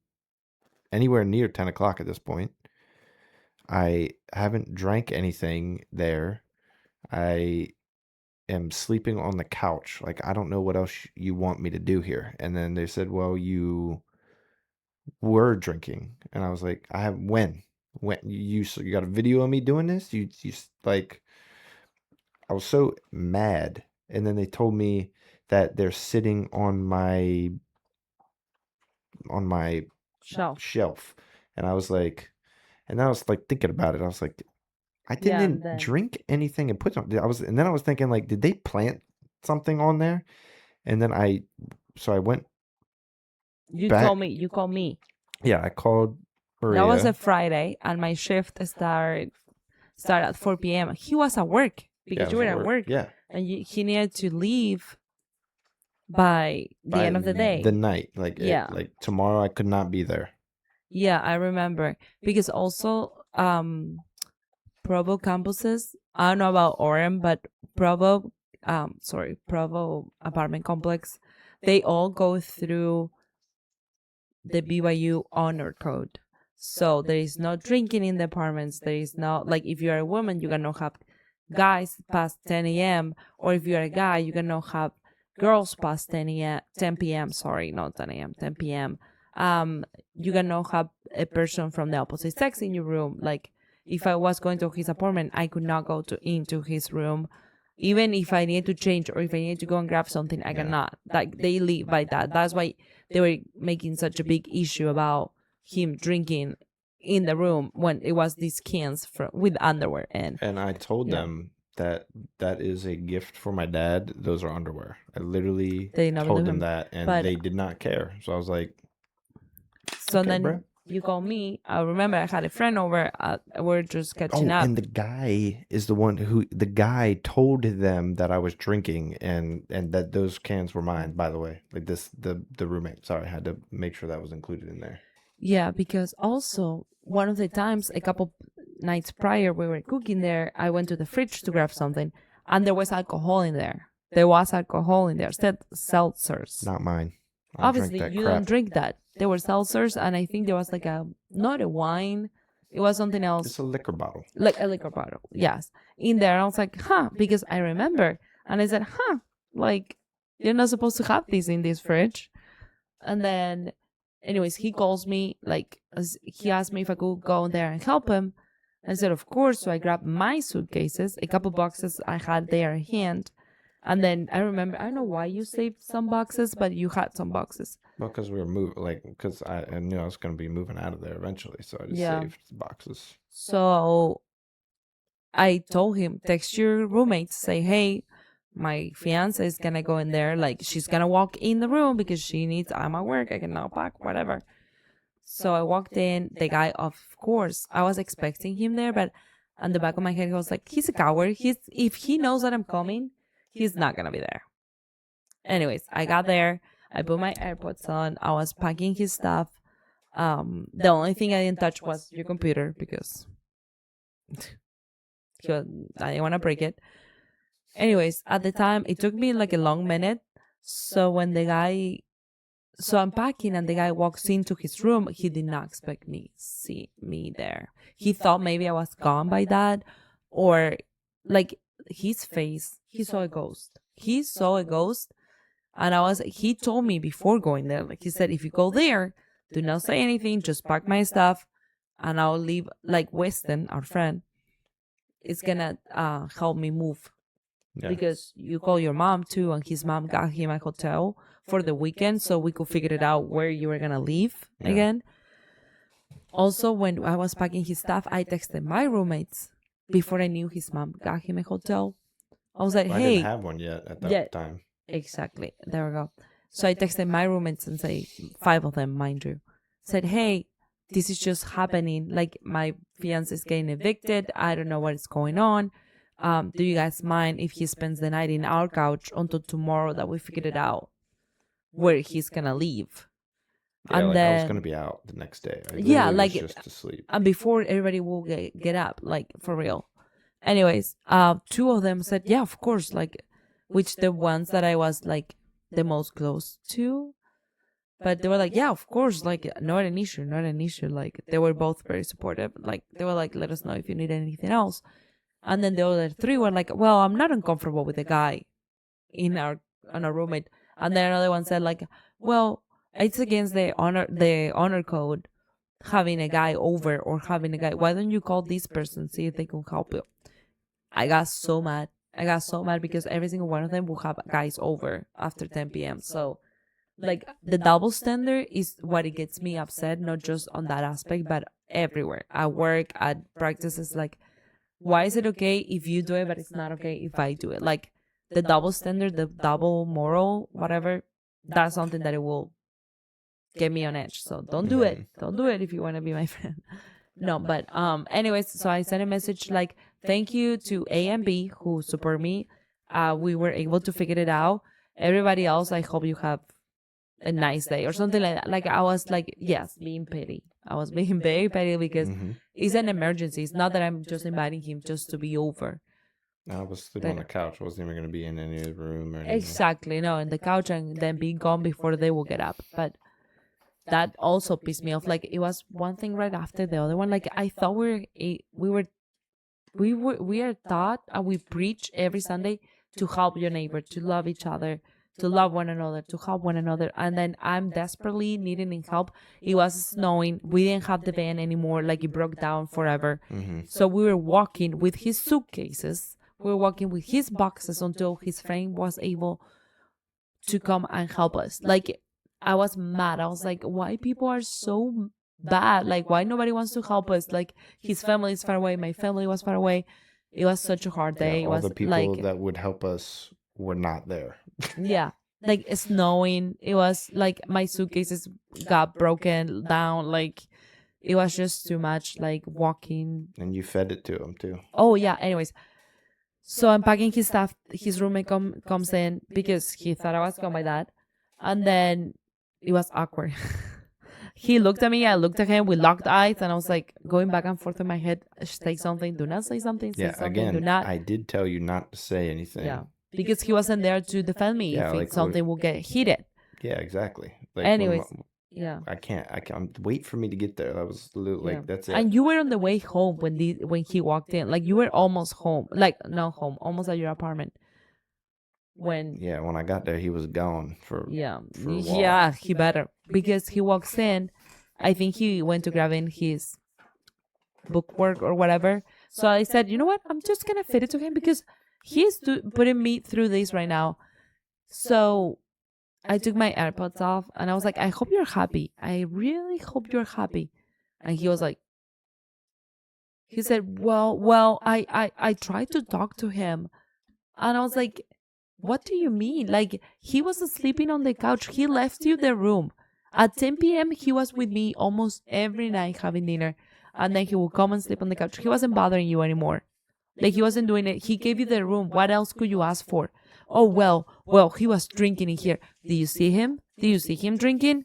anywhere near 10 o'clock at this point. I haven't drank anything there. I am sleeping on the couch. Like, I don't know what else you want me to do here. And then they said, well, you were drinking. And I was like, I have when you got a video of me doing this? Like, I was so mad. And then they told me that they're sitting on my Shelf. shelf. And I was like, and then I was like thinking about it. I was like, I Yeah, didn't then drink anything and put on. And then I was thinking, like, did they plant something on there? And then so I went you back. told me. You called me. Yeah, I called Maria. That was a Friday, and my shift started at 4 p.m. He was at work because you were at work. Yeah. And he needed to leave by the end of the day. The night, like Yeah. like tomorrow, I could not be there. Yeah, I remember because also Provo campuses. I don't know about Orem, but Provo apartment complex. They all go through the BYU honor code. So there is no drinking in the apartments. There is no, like, if you're a woman, you cannot have guys past 10 a.m. Or if you're a guy, you cannot have girls past 10 p.m. Sorry, not 10 a.m., 10 p.m. You cannot have a person from the opposite sex in your room. Like, if I was going to his apartment, I could not go into his room. Even if I need to change or if I need to go and grab something, I cannot. Like, they live by that. That's why they were making such a big issue about him drinking in the room when it was these cans with underwear in. And I told Yeah. them that is a gift for my dad. Those are underwear. I literally They never told knew them him. that, and But- they did not care. So I was like, So okay, then bro. you call me. I remember I had a friend over. We're just catching up. And the guy is the one the guy told them that I was drinking and that those cans were mine, by the way. Like the roommate. Sorry, I had to make sure that was included in there. Yeah, because also one of the times, a couple nights prior, we were cooking there. I went to the fridge to grab something, and there was alcohol in there. Said seltzers. Not mine. I Obviously, drank that you crap. don't drink that. There were seltzers, and I think there was like not a wine. It was something else. It's a liquor bottle. Like a liquor bottle, yes, in there. I was like, because I remember, and I said, like, you're not supposed to have this in this fridge. And then, anyways, he calls me, like, he asked me if I could go there and help him. I said, of course. So I grabbed my suitcases, a couple boxes I had there in hand. And then I remember, I don't know why you saved some boxes, but you had some boxes. Well, because we were moving, like, because I knew I was going to be moving out of there eventually, so I just saved the boxes. So I told him, text your roommates, say, hey, my fiance is gonna go in there. Like, she's gonna walk in the room because she needs, I'm at work, I cannot pack, whatever. So I walked in. The guy, of course, I was expecting him there, but on the back of my head, he was like, he's a coward. If he knows that I'm coming, he's not gonna be there. Anyways, I got there. I put my AirPods on. I was packing his stuff. The only thing I didn't touch was your computer because I didn't want to break it. Anyways, at the time, it took me like a long minute. So when I'm packing and the guy walks into his room, he did not expect me see me there. He thought maybe I was gone by that, or like his face, he saw a ghost. And he told me before going there, like he said, if you go there, do not say anything, just pack my stuff and I'll leave. Like Weston, our friend, is gonna help me move. Yeah. Because you call your mom too, and his mom got him a hotel for the weekend so we could figure it out where you were gonna live again. Also, when I was packing his stuff, I texted my roommates before I knew his mom got him a hotel. I was like, I hey, didn't have one yet at that time. Exactly. There we go. So I texted my roommates and say, 5 of them, mind you, said, hey, this is just happening. Like, my fiance is getting evicted. I don't know what is going on. Do you guys mind if he spends the night in our couch until tomorrow that we figured it out where he's gonna leave? Yeah, And like then I was gonna be out the next day. I Yeah, literally like- was just to sleep. and before everybody will get up, like, for real. Anyways, 2 of them said, yeah, of course, like, which the ones that I was like the most close to, but they were like, yeah, of course, like, not an issue. Like, they were both very supportive. Like, they were like, let us know if you need anything else. And then the other three were like, well, I'm not uncomfortable with the guy on our roommate. And then another one said like, well, it's against the honor code having a guy over or having a guy. Why don't you call this person, see if they can help you? I got so mad. I got so mad because every single one of them will have guys over after 10 p.m. So like the double standard is what it gets me upset, not just on that aspect, but everywhere. At work, at practices, like why is it okay if you do it, but it's not okay if I do it? Like the double standard, the double moral, whatever, that's something that it will get me on edge. So don't do it. Don't do it if you want to be my friend. No, but anyways, so I sent a message like, thank you to A and B who support me. We were able to figure it out. Everybody else, I hope you have a nice day or something like that. Like I was like, yes, being petty. I was being very petty because it's an emergency. It's not that I'm just inviting him just to be over. I was sleeping on the couch. I wasn't even going to be in any room or anything. Exactly. No, in the couch and then be gone before they will get up. But that also pissed me off. Like it was one thing right after the other one. Like I thought we are taught and we preach every Sunday to help your neighbor, to love each other, to love one another, to help one another. And then I'm desperately needing help. It was snowing. We didn't have the van anymore. Like it broke down forever. So we were walking with his suitcases. We were walking with his boxes until his friend was able to come and help us. Like I was mad. I was like, why people are so bad? Like why nobody wants to help us? Like his family is far away. My family was far away. It was such a hard day. Yeah, it all was the people like that would help us were not there. yeah, like snowing. It was like my suitcases got broken down. Like it was just too much. Like walking. And you fed it to him too. Oh yeah. Anyways, so I'm packing his stuff. His roommate comes in because he thought I was gone by that, and then it was awkward. He looked at me. I looked at him. We locked eyes, and I was like going back and forth in my head. Say something. Do not say something. Say Yeah, something. again, do not. I did tell you not to say anything. Yeah, because he wasn't there to defend me Yeah, if like, something will get heated. Yeah, exactly. Like, Anyways, yeah. I can't. Wait for me to get there. That was like Yeah. that's it. And you were on the way home when he walked in. Like you were almost home. Like not home, almost at your apartment. When I got there, he was gone for yeah, for a while. yeah, he better because he walks in. I think he went to grab in his bookwork or whatever. So I said, you know what? I'm just gonna fit it to him because he's putting me through this right now. So I took my AirPods off and I was like, I hope you're happy. I really hope you're happy. And he was like, he said, well, I tried to talk to him. And I was like, what do you mean? Like, he was sleeping on the couch. He left you the room. At 10 p.m., he was with me almost every night having dinner. And then he would come and sleep on the couch. He wasn't bothering you anymore. Like, he wasn't doing it. He gave you the room. What else could you ask for? Oh, well, he was drinking in here. Did you see him? Did you see him drinking?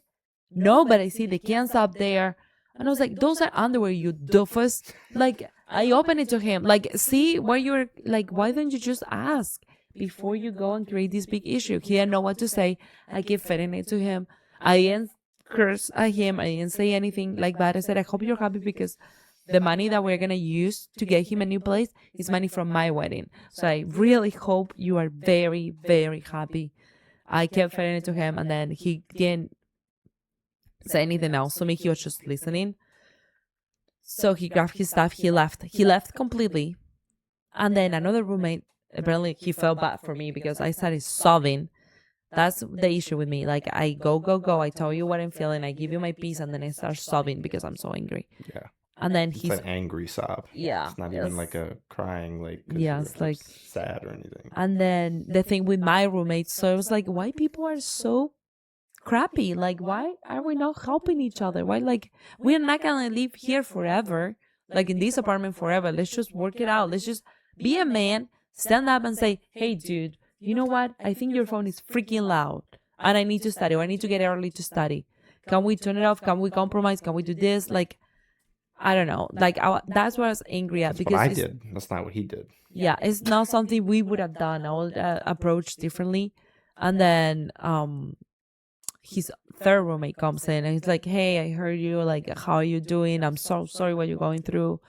No, but I see the cans up there. And I was like, those are underwear, you doofus. Like, I opened it to him. Like, see why you're, like, why don't you just ask before you go and create this big issue? He didn't know what to say. I kept feeding it to him. I didn't curse at him. I didn't say anything like that. I said, I hope you're happy because the money that we're going to use to get him a new place is money from my wedding. So I really hope you are very, very happy. I kept feeding it to him, and then he didn't say anything else to me. He was just listening. So he grabbed his stuff. He left. He left completely. And then another roommate, apparently he felt bad for me because I started sobbing. That's the issue with me. Like, I go. I tell you what I'm feeling. I give you my piece, and then I start sobbing because I'm so angry. Yeah. And then It's he's an angry sob. yeah. It's not even like a crying, like, 'cause Yeah, you're it's like sad or anything. And then the thing with my roommates, so it was like, why people are so crappy? Like, why are we not helping each other? Why, like, we're not gonna live here forever, like in this apartment forever. Let's just work it out. Let's just be a man, stand up and say, hey, dude, you know what? I think your phone is freaking loud and I need to study, or I need to get early to study. Can we turn it off? Can we compromise? Can we do this? Like, I don't know. Like, that's what I was angry at. That's because what I did. That's not what he did. Yeah, it's not something we would have done. I would approach differently. And then his third roommate comes in and he's like, hey, I heard you. Like, how are you doing? I'm so sorry what you're going through.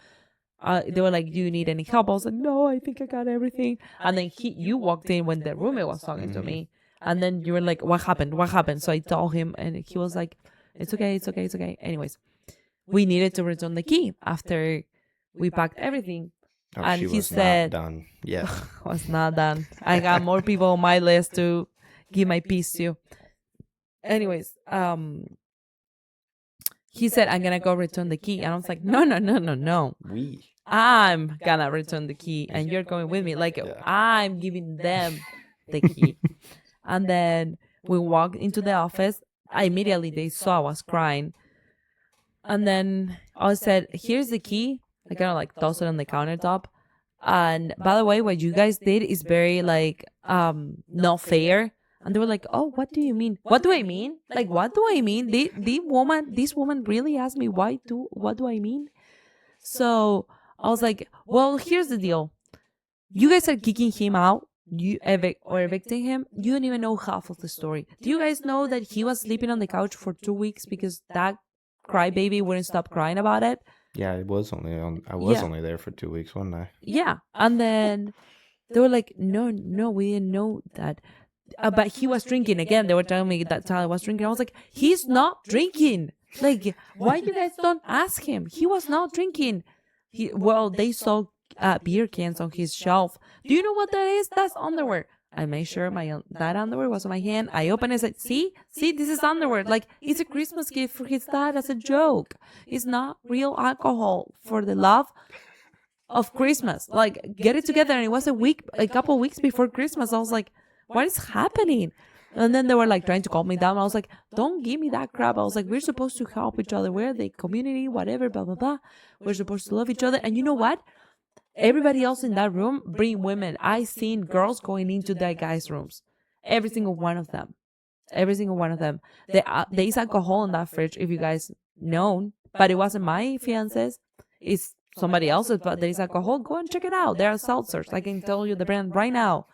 they were like, "Do you need any help?" I was like, "No, I think I got everything." And then you walked in when the roommate was talking to me, and then you were like, "What happened? What happened?" So I told him, and he was like, "It's okay, it's okay, it's okay." Anyways, we needed to return the key after we packed everything. Oh, And she he was said, not done yet. was not done. I got more people on my list to give my piece to. Anyways, he said, "I'm gonna go return the key," and I was like, "No, no, no, no, no. I'm gonna return the key, and you're going with me. Like I'm giving them the key." And then we walked into the office. Immediately they saw I was crying, and then I said, "Here's the key." I kind of like tossed it on the countertop. And by the way, what you guys did is very like not fair. And they were like, "Oh, what do you mean? What do I mean? Like, what do I mean? This woman really asked me what do I mean?" So I was like, "Well, here's the deal. You guys are kicking him out. Or evicting him. You don't even know half of the story. Do you guys know that he was sleeping on the couch for 2 weeks because that crybaby wouldn't stop crying about it?" Yeah, I was only Yeah. only there for 2 weeks, wasn't I? Yeah. And then they were like, "No, no, we didn't know that." But he was drinking again. They were telling me that Tyler was drinking. I was like, "He's not drinking. Like, why you guys don't ask him? He was not drinking." They saw beer cans on his shelf. Do you know what that is? That's underwear. I made sure that underwear was on my hand. I opened it and said, see, this is underwear. Like, it's a Christmas gift for his dad as a joke. It's not real alcohol for the love of Christmas. Like, get it together. And it was a couple weeks before Christmas. I was like, what is happening? And then they were like trying to calm me down. I was like, don't give me that crap. I was like, we're supposed to help each other. We're the community, whatever, blah, blah, blah. We're supposed to love each other. And you know what? Everybody else in that room bring women. I seen girls going into that guy's rooms. Every single one of them. Every single one of them. There is alcohol in that fridge, if you guys know. But it wasn't my fiance's. It's somebody else's, but there is alcohol. Go and check it out. There are seltzers. I can tell you the brand right now.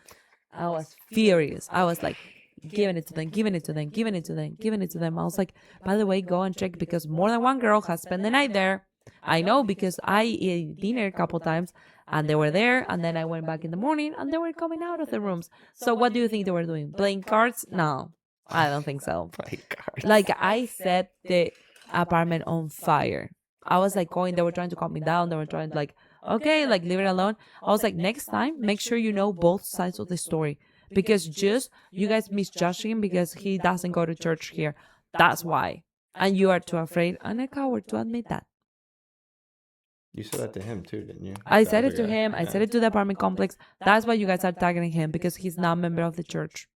I was furious. I was like, giving it to them, giving it to them, giving it to them, giving it to them. I was like, by the way, go and check because more than one girl has spent the night there. I know because I ate dinner a couple times and they were there, and then I went back in the morning and they were coming out of the rooms. So what do you think they were doing? Playing cards? No, I don't think so. Like, I set the apartment on fire. I was like they were trying to calm me down. They were trying to like, okay, like leave it alone. I was like, next time, make sure you know both sides of the story. Because just you guys misjudge him because he doesn't go to church here. That's why. And you are too afraid and a coward to admit that. You said that to him too, didn't you? I said it to him. I said it to the apartment complex. That's why you guys are targeting him, because he's not a member of the church.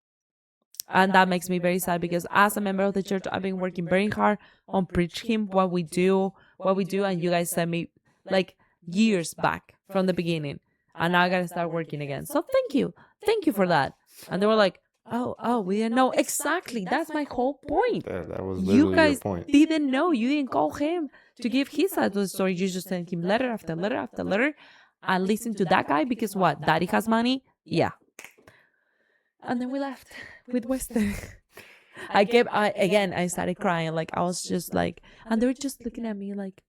And that makes me very sad because as a member of the church, I've been working very hard on preaching him what we do. And you guys sent me like years back from the beginning. And now I got to start working again. So thank you. Thank you for that. And they were like, oh, we didn't know. Exactly. That's my whole point. That was literally You guys your point. didn't know. You didn't call him to give his side of the story. You just sent him letter after letter after letter and listen to that guy because what? Daddy has money? Yeah. And then we left with Western. I started crying. Like, I was just like, and they were just looking at me like,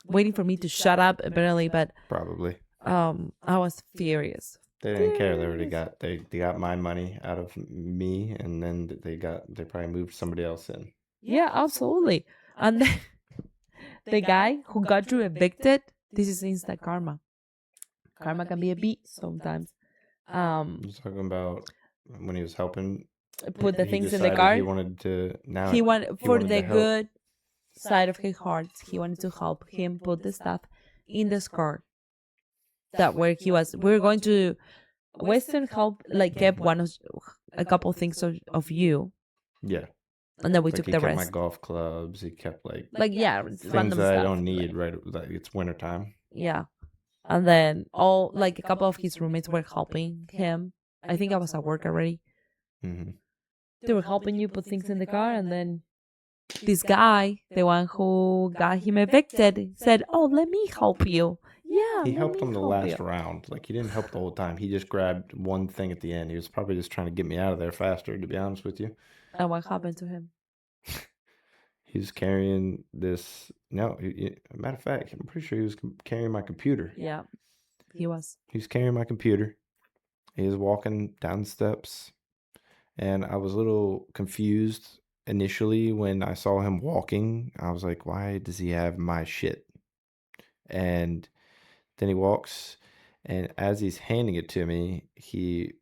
waiting for me to shut up, apparently. But probably. I was furious. They didn't care. They already got my money out of me, and then they probably moved somebody else in. Yeah, absolutely. And then the guy who got you evicted, this is instant karma. Karma can be a beat sometimes. You're talking about when he was helping put the things in the car. He wanted to for the good side of his heart. He wanted to help him put the stuff in this car. That where he was. We were going to Western help, like, kept a couple things of you. Yeah. And then we took the rest. My golf clubs. He kept like things that I don't need. Right, like it's wintertime. Yeah. And then a couple of his roommates were helping him. I think I was at work already. Mm-hmm. They were helping you put things in the car, and then this guy, the one who got him evicted, said, "Oh, let me help you." Yeah, he helped him the last round. Like, he didn't help the whole time. He just grabbed one thing at the end. He was probably just trying to get me out of there faster, to be honest with you. And what happened to him? He was carrying this. No, matter of fact, I'm pretty sure he was carrying my computer. Yeah, he was. He was carrying my computer. He was walking down the steps, and I was a little confused initially when I saw him walking. I was like, why does he have my shit? And then he walks, and as he's handing it to me, he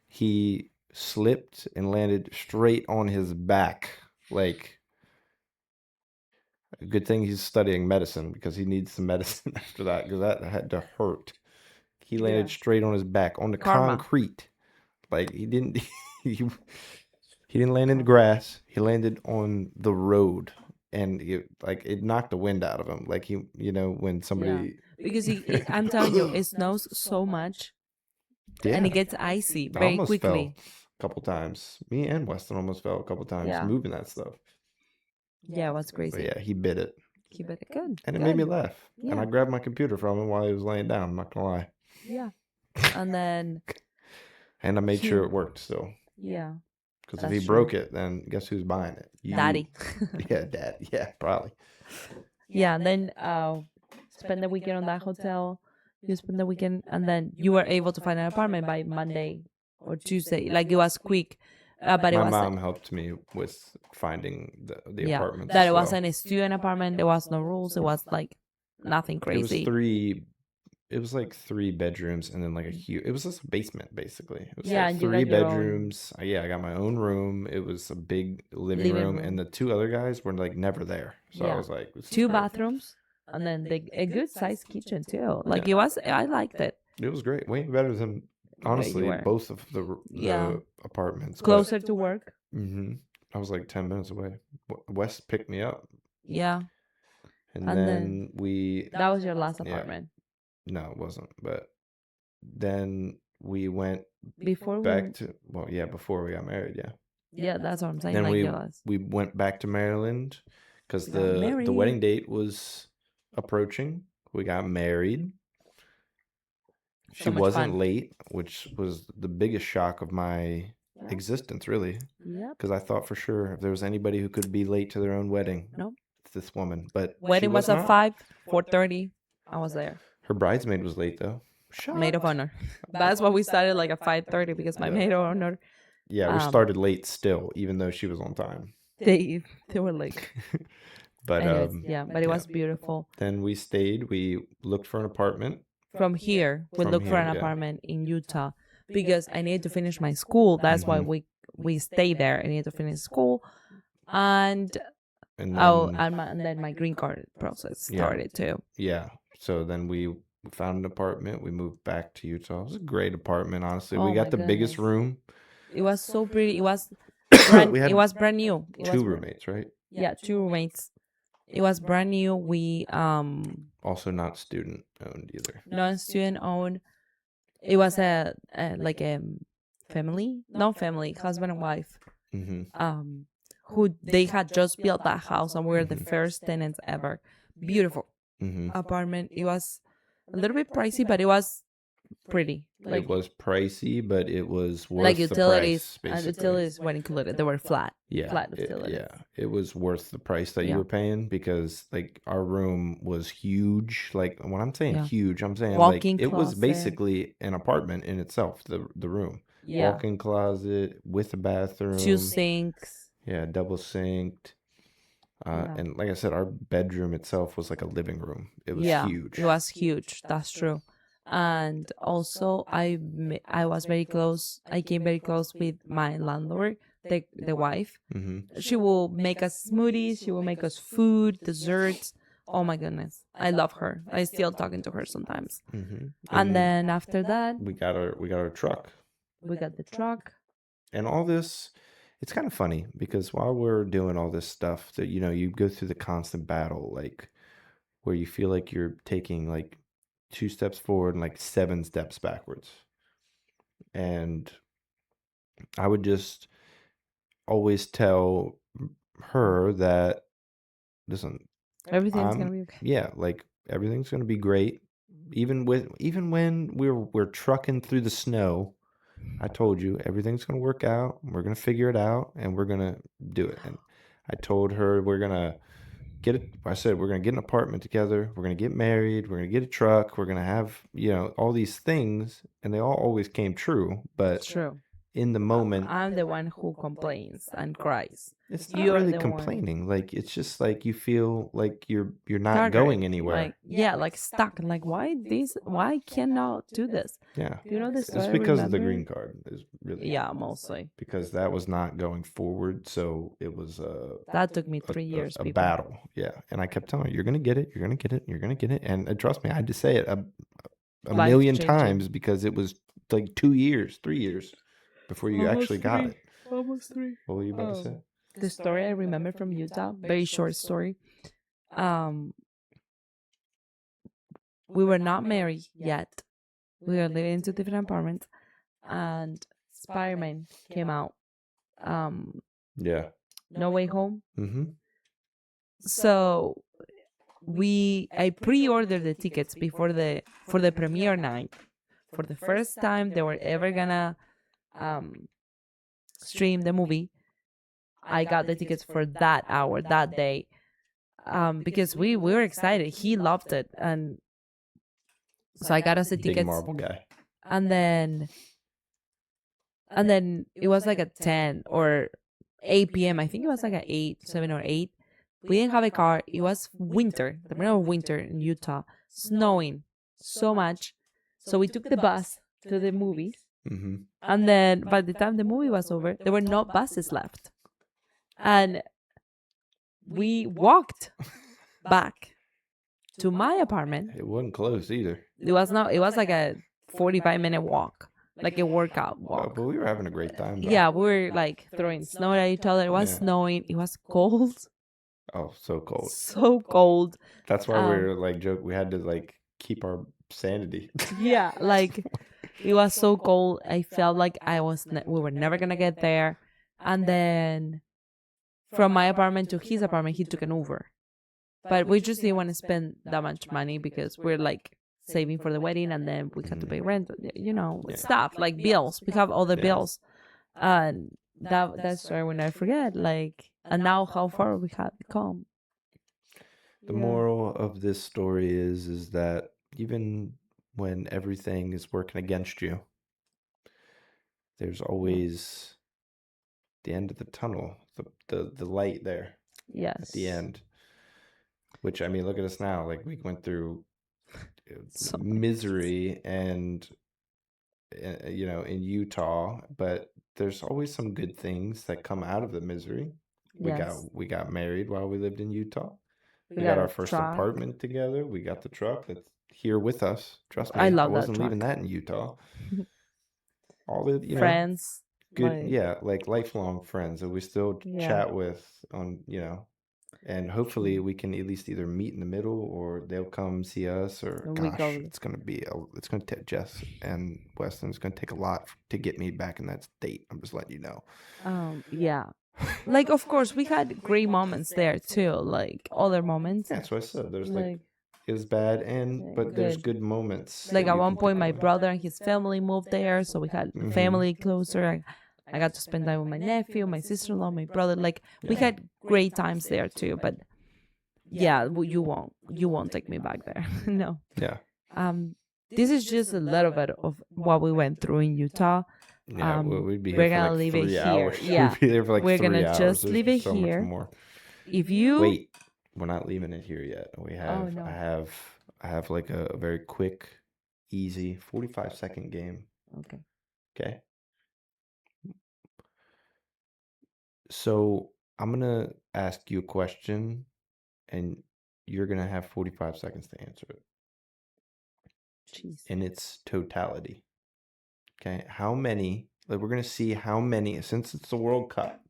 he slipped and landed straight on his back. Like, a good thing he's studying medicine because he needs some medicine after that, because that had to hurt. He landed Yeah. straight on his back on the Karma. concrete. Like, he didn't he didn't land in the grass. He landed on the road, and it knocked the wind out of him. Like, when somebody Because I'm telling you, it snows so much and it gets icy I very almost quickly. fell a couple times. Me and Weston almost fell a couple times Yeah. moving that stuff. Yeah, it was But crazy. yeah, he bit it, Keep it good. and it made me good. laugh. And I Yeah. grabbed my computer from him while he was laying down. I'm not gonna lie. Yeah. And then, And I made sure it worked still. yeah. Because if That's he true. broke it, then guess who's buying it? You. Daddy. Yeah, Dad. Yeah, probably. Yeah, and then spend the weekend on that hotel. You spend the weekend, and then you were able to find an apartment by Monday or Tuesday. Like, it was quick, but it My was mom helped me with finding the yeah, apartments. that as it well. wasn't a student apartment. There was no rules. It was like nothing crazy. It was like 3 bedrooms and then like a huge. It was just a basement basically. It was Yeah, like and you 3 got your own- bedrooms. Yeah, I got my own room. It was a big living room, and the 2 other guys were like never there. So I was like, this is 2 perfect. bathrooms, and then a good sized kitchen too. Like, it was, I liked it. It was great. Way better than honestly were. both of the Yeah. apartments. Closer to work. I was like 10 minutes away. Wes picked me up, Yeah, and And then we. that was your last Yeah. apartment. No, it wasn't. But then we went Before back to before we got married. Yeah. yeah, that's what I'm saying. Then Like, we it was. we went back to Maryland because We got the married. wedding date was approaching. We got married. She So much wasn't fun. late, which was the biggest shock of my existence, really. Yep. Because I thought for sure if there was anybody who could be late to their own wedding, Nope. it's this woman. But Wedding she was not. at 5, 4:30. I was there. Her bridesmaid was late though. Maid of honor. That's why we started like at 5:30 because my maid of honor. Yeah, we started late still, even though she was on time. They were like. But Anyways, yeah, but it was beautiful. Then we stayed. We looked for an apartment. From here, we From looked for here, an yeah. apartment in Utah because I needed to finish my school. That's why we stayed there. I needed to finish school, and And then, and then my green card process Yeah. started too. yeah. So then we found an apartment. We moved back to Utah. It was a great apartment, honestly. Oh We got my the biggest goodness. room. It was so pretty. It was We had it was brand new. It 2 was, roommates, right? Yeah, 2 roommates. It was brand new. We Also not student owned either. non-student owned. It was a like a family, no family, husband and wife. Who they had just built that house and we were the first tenants ever. Beautiful apartment. It was a little bit pricey, but it was pretty. Like, it was pricey, but it was worth like the utilities, price, and basically. utilities were included. They were flat. Yeah, Flat utilities. it was worth the price that you Yeah. were paying because like our room was huge. Like when I'm saying Yeah. huge, I'm saying Walk-in like it was closet. basically an apartment in itself. The room, Yeah. walk-in closet with a bathroom, 2 sinks. yeah, double synced. And like I said, our bedroom itself was like a living room. It was huge. It was huge. That's true. And also, I was very close. I came very close with my landlord, the wife. She will make us smoothies. She will make us food, desserts. Oh my goodness, I love her. I still talking to her sometimes. And then after that, we got our truck. we got the truck. And all this, it's kind of funny because while we're doing all this stuff, that you go through the constant battle, like where you feel like you're taking like 2 steps forward and like 7 steps backwards. And I would just always tell her that, listen, Everything's gonna be okay. yeah, like everything's gonna be great. Even when we're trucking through the snow, I told you everything's gonna work out. We're gonna figure it out, and we're gonna do it. And I told her we're gonna I said we're gonna get an apartment together. We're gonna get married. We're gonna get a truck. We're gonna have all these things, and they all always came true. But It's true. in the moment, I'm the one who complains and cries. it's not You're really the one. complaining. Like it's just like you feel like you're not Targeted, going anywhere. Like like stuck. Like why cannot do this? Yeah. You know the It's story. because of the remember? green card. Is really Yeah, mostly. because that was not going forward. So it was That took me 3 years. a people. battle. Yeah. And I kept telling her, you're gonna get it. You're gonna get it. You're gonna get it. And trust me, I had to say it a million Life-changing. times because it was like 2 years, 3 years before you actually got it. Almost 3. What were you about to say? The story I remember from Utah, very short story. We were not married yet. We were living in 2 different apartments, and Spider-Man came out. Yeah. No Way Home. Mm-hmm. So I pre-ordered the tickets for the premiere night. For the first time they were ever gonna stream the movie, I got the tickets for that hour, that day, because we were excited. He loved it, and so I got us the Big tickets. Marvel guy. And then it was like at 10 or 8 p.m. I think it was like at 7 or 8. We didn't have a car. It was winter, the middle of winter in Utah, snowing so much. So we took the bus to the movies. Mm-hmm. And then by the time the movie was over, there were no buses left. And we walked back to my apartment. It wasn't close either. It was like a 45-minute walk, like a workout walk. But we were having a great time. Though. Yeah, we were like throwing snow at each other. It was snowing. It was cold. Oh, so cold. So cold. That's why we were like joke. We had to like keep our sanity. Yeah, like it was so cold. I felt like we were never gonna get there. And then from my apartment to his apartment, he took an Uber. But we just didn't want to spend that much money because we're like saving for the wedding, and then we had to pay rent, stuff like bills. We have all the bills, and that story will never forget. Like, and now how far we have come. The moral of this story is that even when everything is working against you, there's always the end of the tunnel, the light there. Yes. At the end. Which, I mean, look at us now. Like, we went through misery and, in Utah, but there's always some good things that come out of the misery. We got married while we lived in Utah. We got our first apartment together. We got the truck that's here with us. Trust me, I wasn't leaving that in Utah. All the friends, good, like lifelong friends that we still chat with on, and hopefully we can at least either meet in the middle, or they'll come see us, or it's gonna take Jess and Weston. It's gonna take a lot to get me back in that state. I'm just letting you know. Yeah. Like, of course, we had great moments there too, like other moments. Yeah, that's what I said. There's like it was bad, but there's good moments. Like at one point, my brother and his family moved there, so we had family closer. I got to spend time with my nephew, my sister-in-law, my brother. Like, we had great times there too. But yeah, you won't take me back there. No. Yeah. This is just a little bit of what we went through in Utah. Yeah, we'd be here we're for gonna like leave 3 it here. hours. Yeah, we'd be there for like we're 3 gonna hours. just There's leave it so here. Much more. If you wait, we're not leaving it here yet. We have. no. I have like a very quick, easy 45-second game. Okay. So I'm gonna ask you a question, and you're gonna have 45 seconds to answer it. Jeez. In its totality. Okay, how many? Like, we're gonna see how many, since it's the World Cup,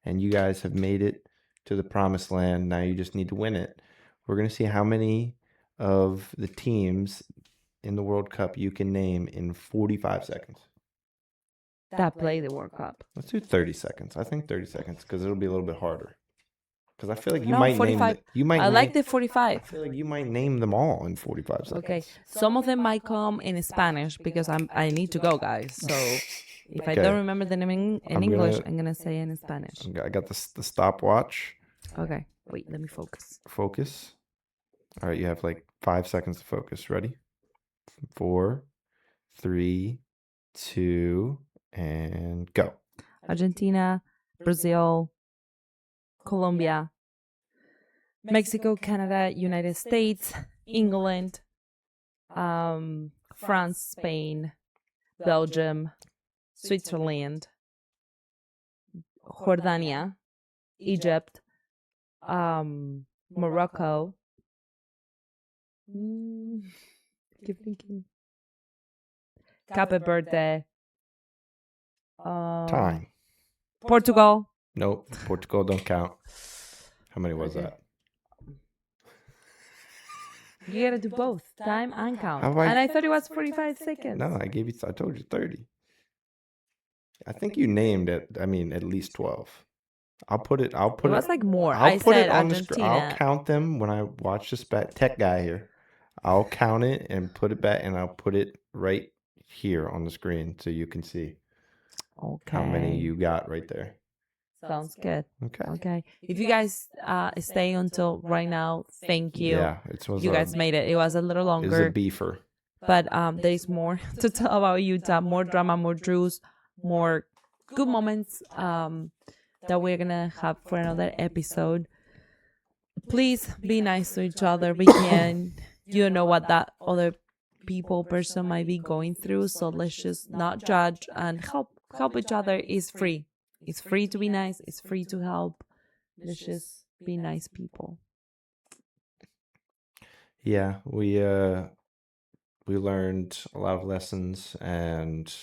and you guys have made it to the promised land. Now you just need to win it. We're gonna see how many of the teams in the World Cup you can name in 45 seconds. That play the World Cup. Let's do 30 seconds. I think 30 seconds because it'll be a little bit harder. Because I feel like you might 45. I like the 45. I feel like you might name them all in 45 seconds. Okay, some of them might come in Spanish because I need to go, guys. So If I Okay. don't remember the name in I'm English, gonna- I'm gonna say it in Spanish. I got the stopwatch. Okay, wait, let me focus. Focus. All right, you have like 5 seconds to focus. Ready? 4, 3, 2, and go. Argentina, Brazil, Colombia, Mexico, Canada, United States, England, France, Spain, Belgium, Switzerland, Jordania, Egypt, Morocco. Keep thinking. Cape Verde. Time. Portugal. Nope. Portugal don't count. How many was Okay. that? You gotta do both time and count. How about- And I thought it was 45 seconds. No, I told you 30. I think you named it. I mean, at least 12. I'll put It it. was like more. I'll I put said it on the screen. I'll Argentina. count them when I watch this tech guy here. I'll count it and put it back, and I'll put it right here on the screen so you can see Okay. how many you got right there. Sounds good. Okay. Okay. If you guys stay until right now, thank you. Yeah, was You guys made it. It was a little It was a longer, beefer. but there is more to tell about Utah. More drama, more juice, more good moments that we're gonna have for another episode. Please be nice to each other. We can. You don't know what that other person might be going through, so let's just not judge and help each other. Is free. It's free to be nice. It's free to help. Let's just be nice people. Yeah, we learned a lot of lessons, and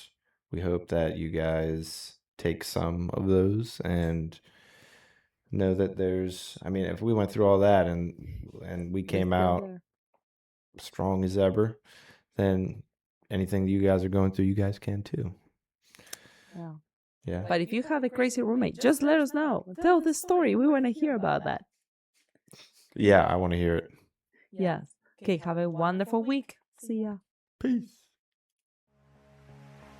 we hope that you guys take some of those and know that there's. I mean, if we went through all that and we came out strong as ever, then anything that you guys are going through, you guys can too. Yeah. Yeah. But if you have a crazy roommate, just let us know. Tell the story. We want to hear about that. Yeah, I want to hear it. Yes. Okay, have a wonderful week. See ya. Peace.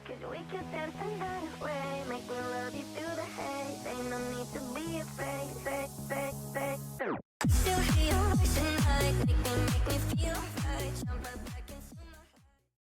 Cause we can dance and run away, make melody through the haze. Ain't no need to be afraid, say. You hear my voice tonight, make me feel right. Jump up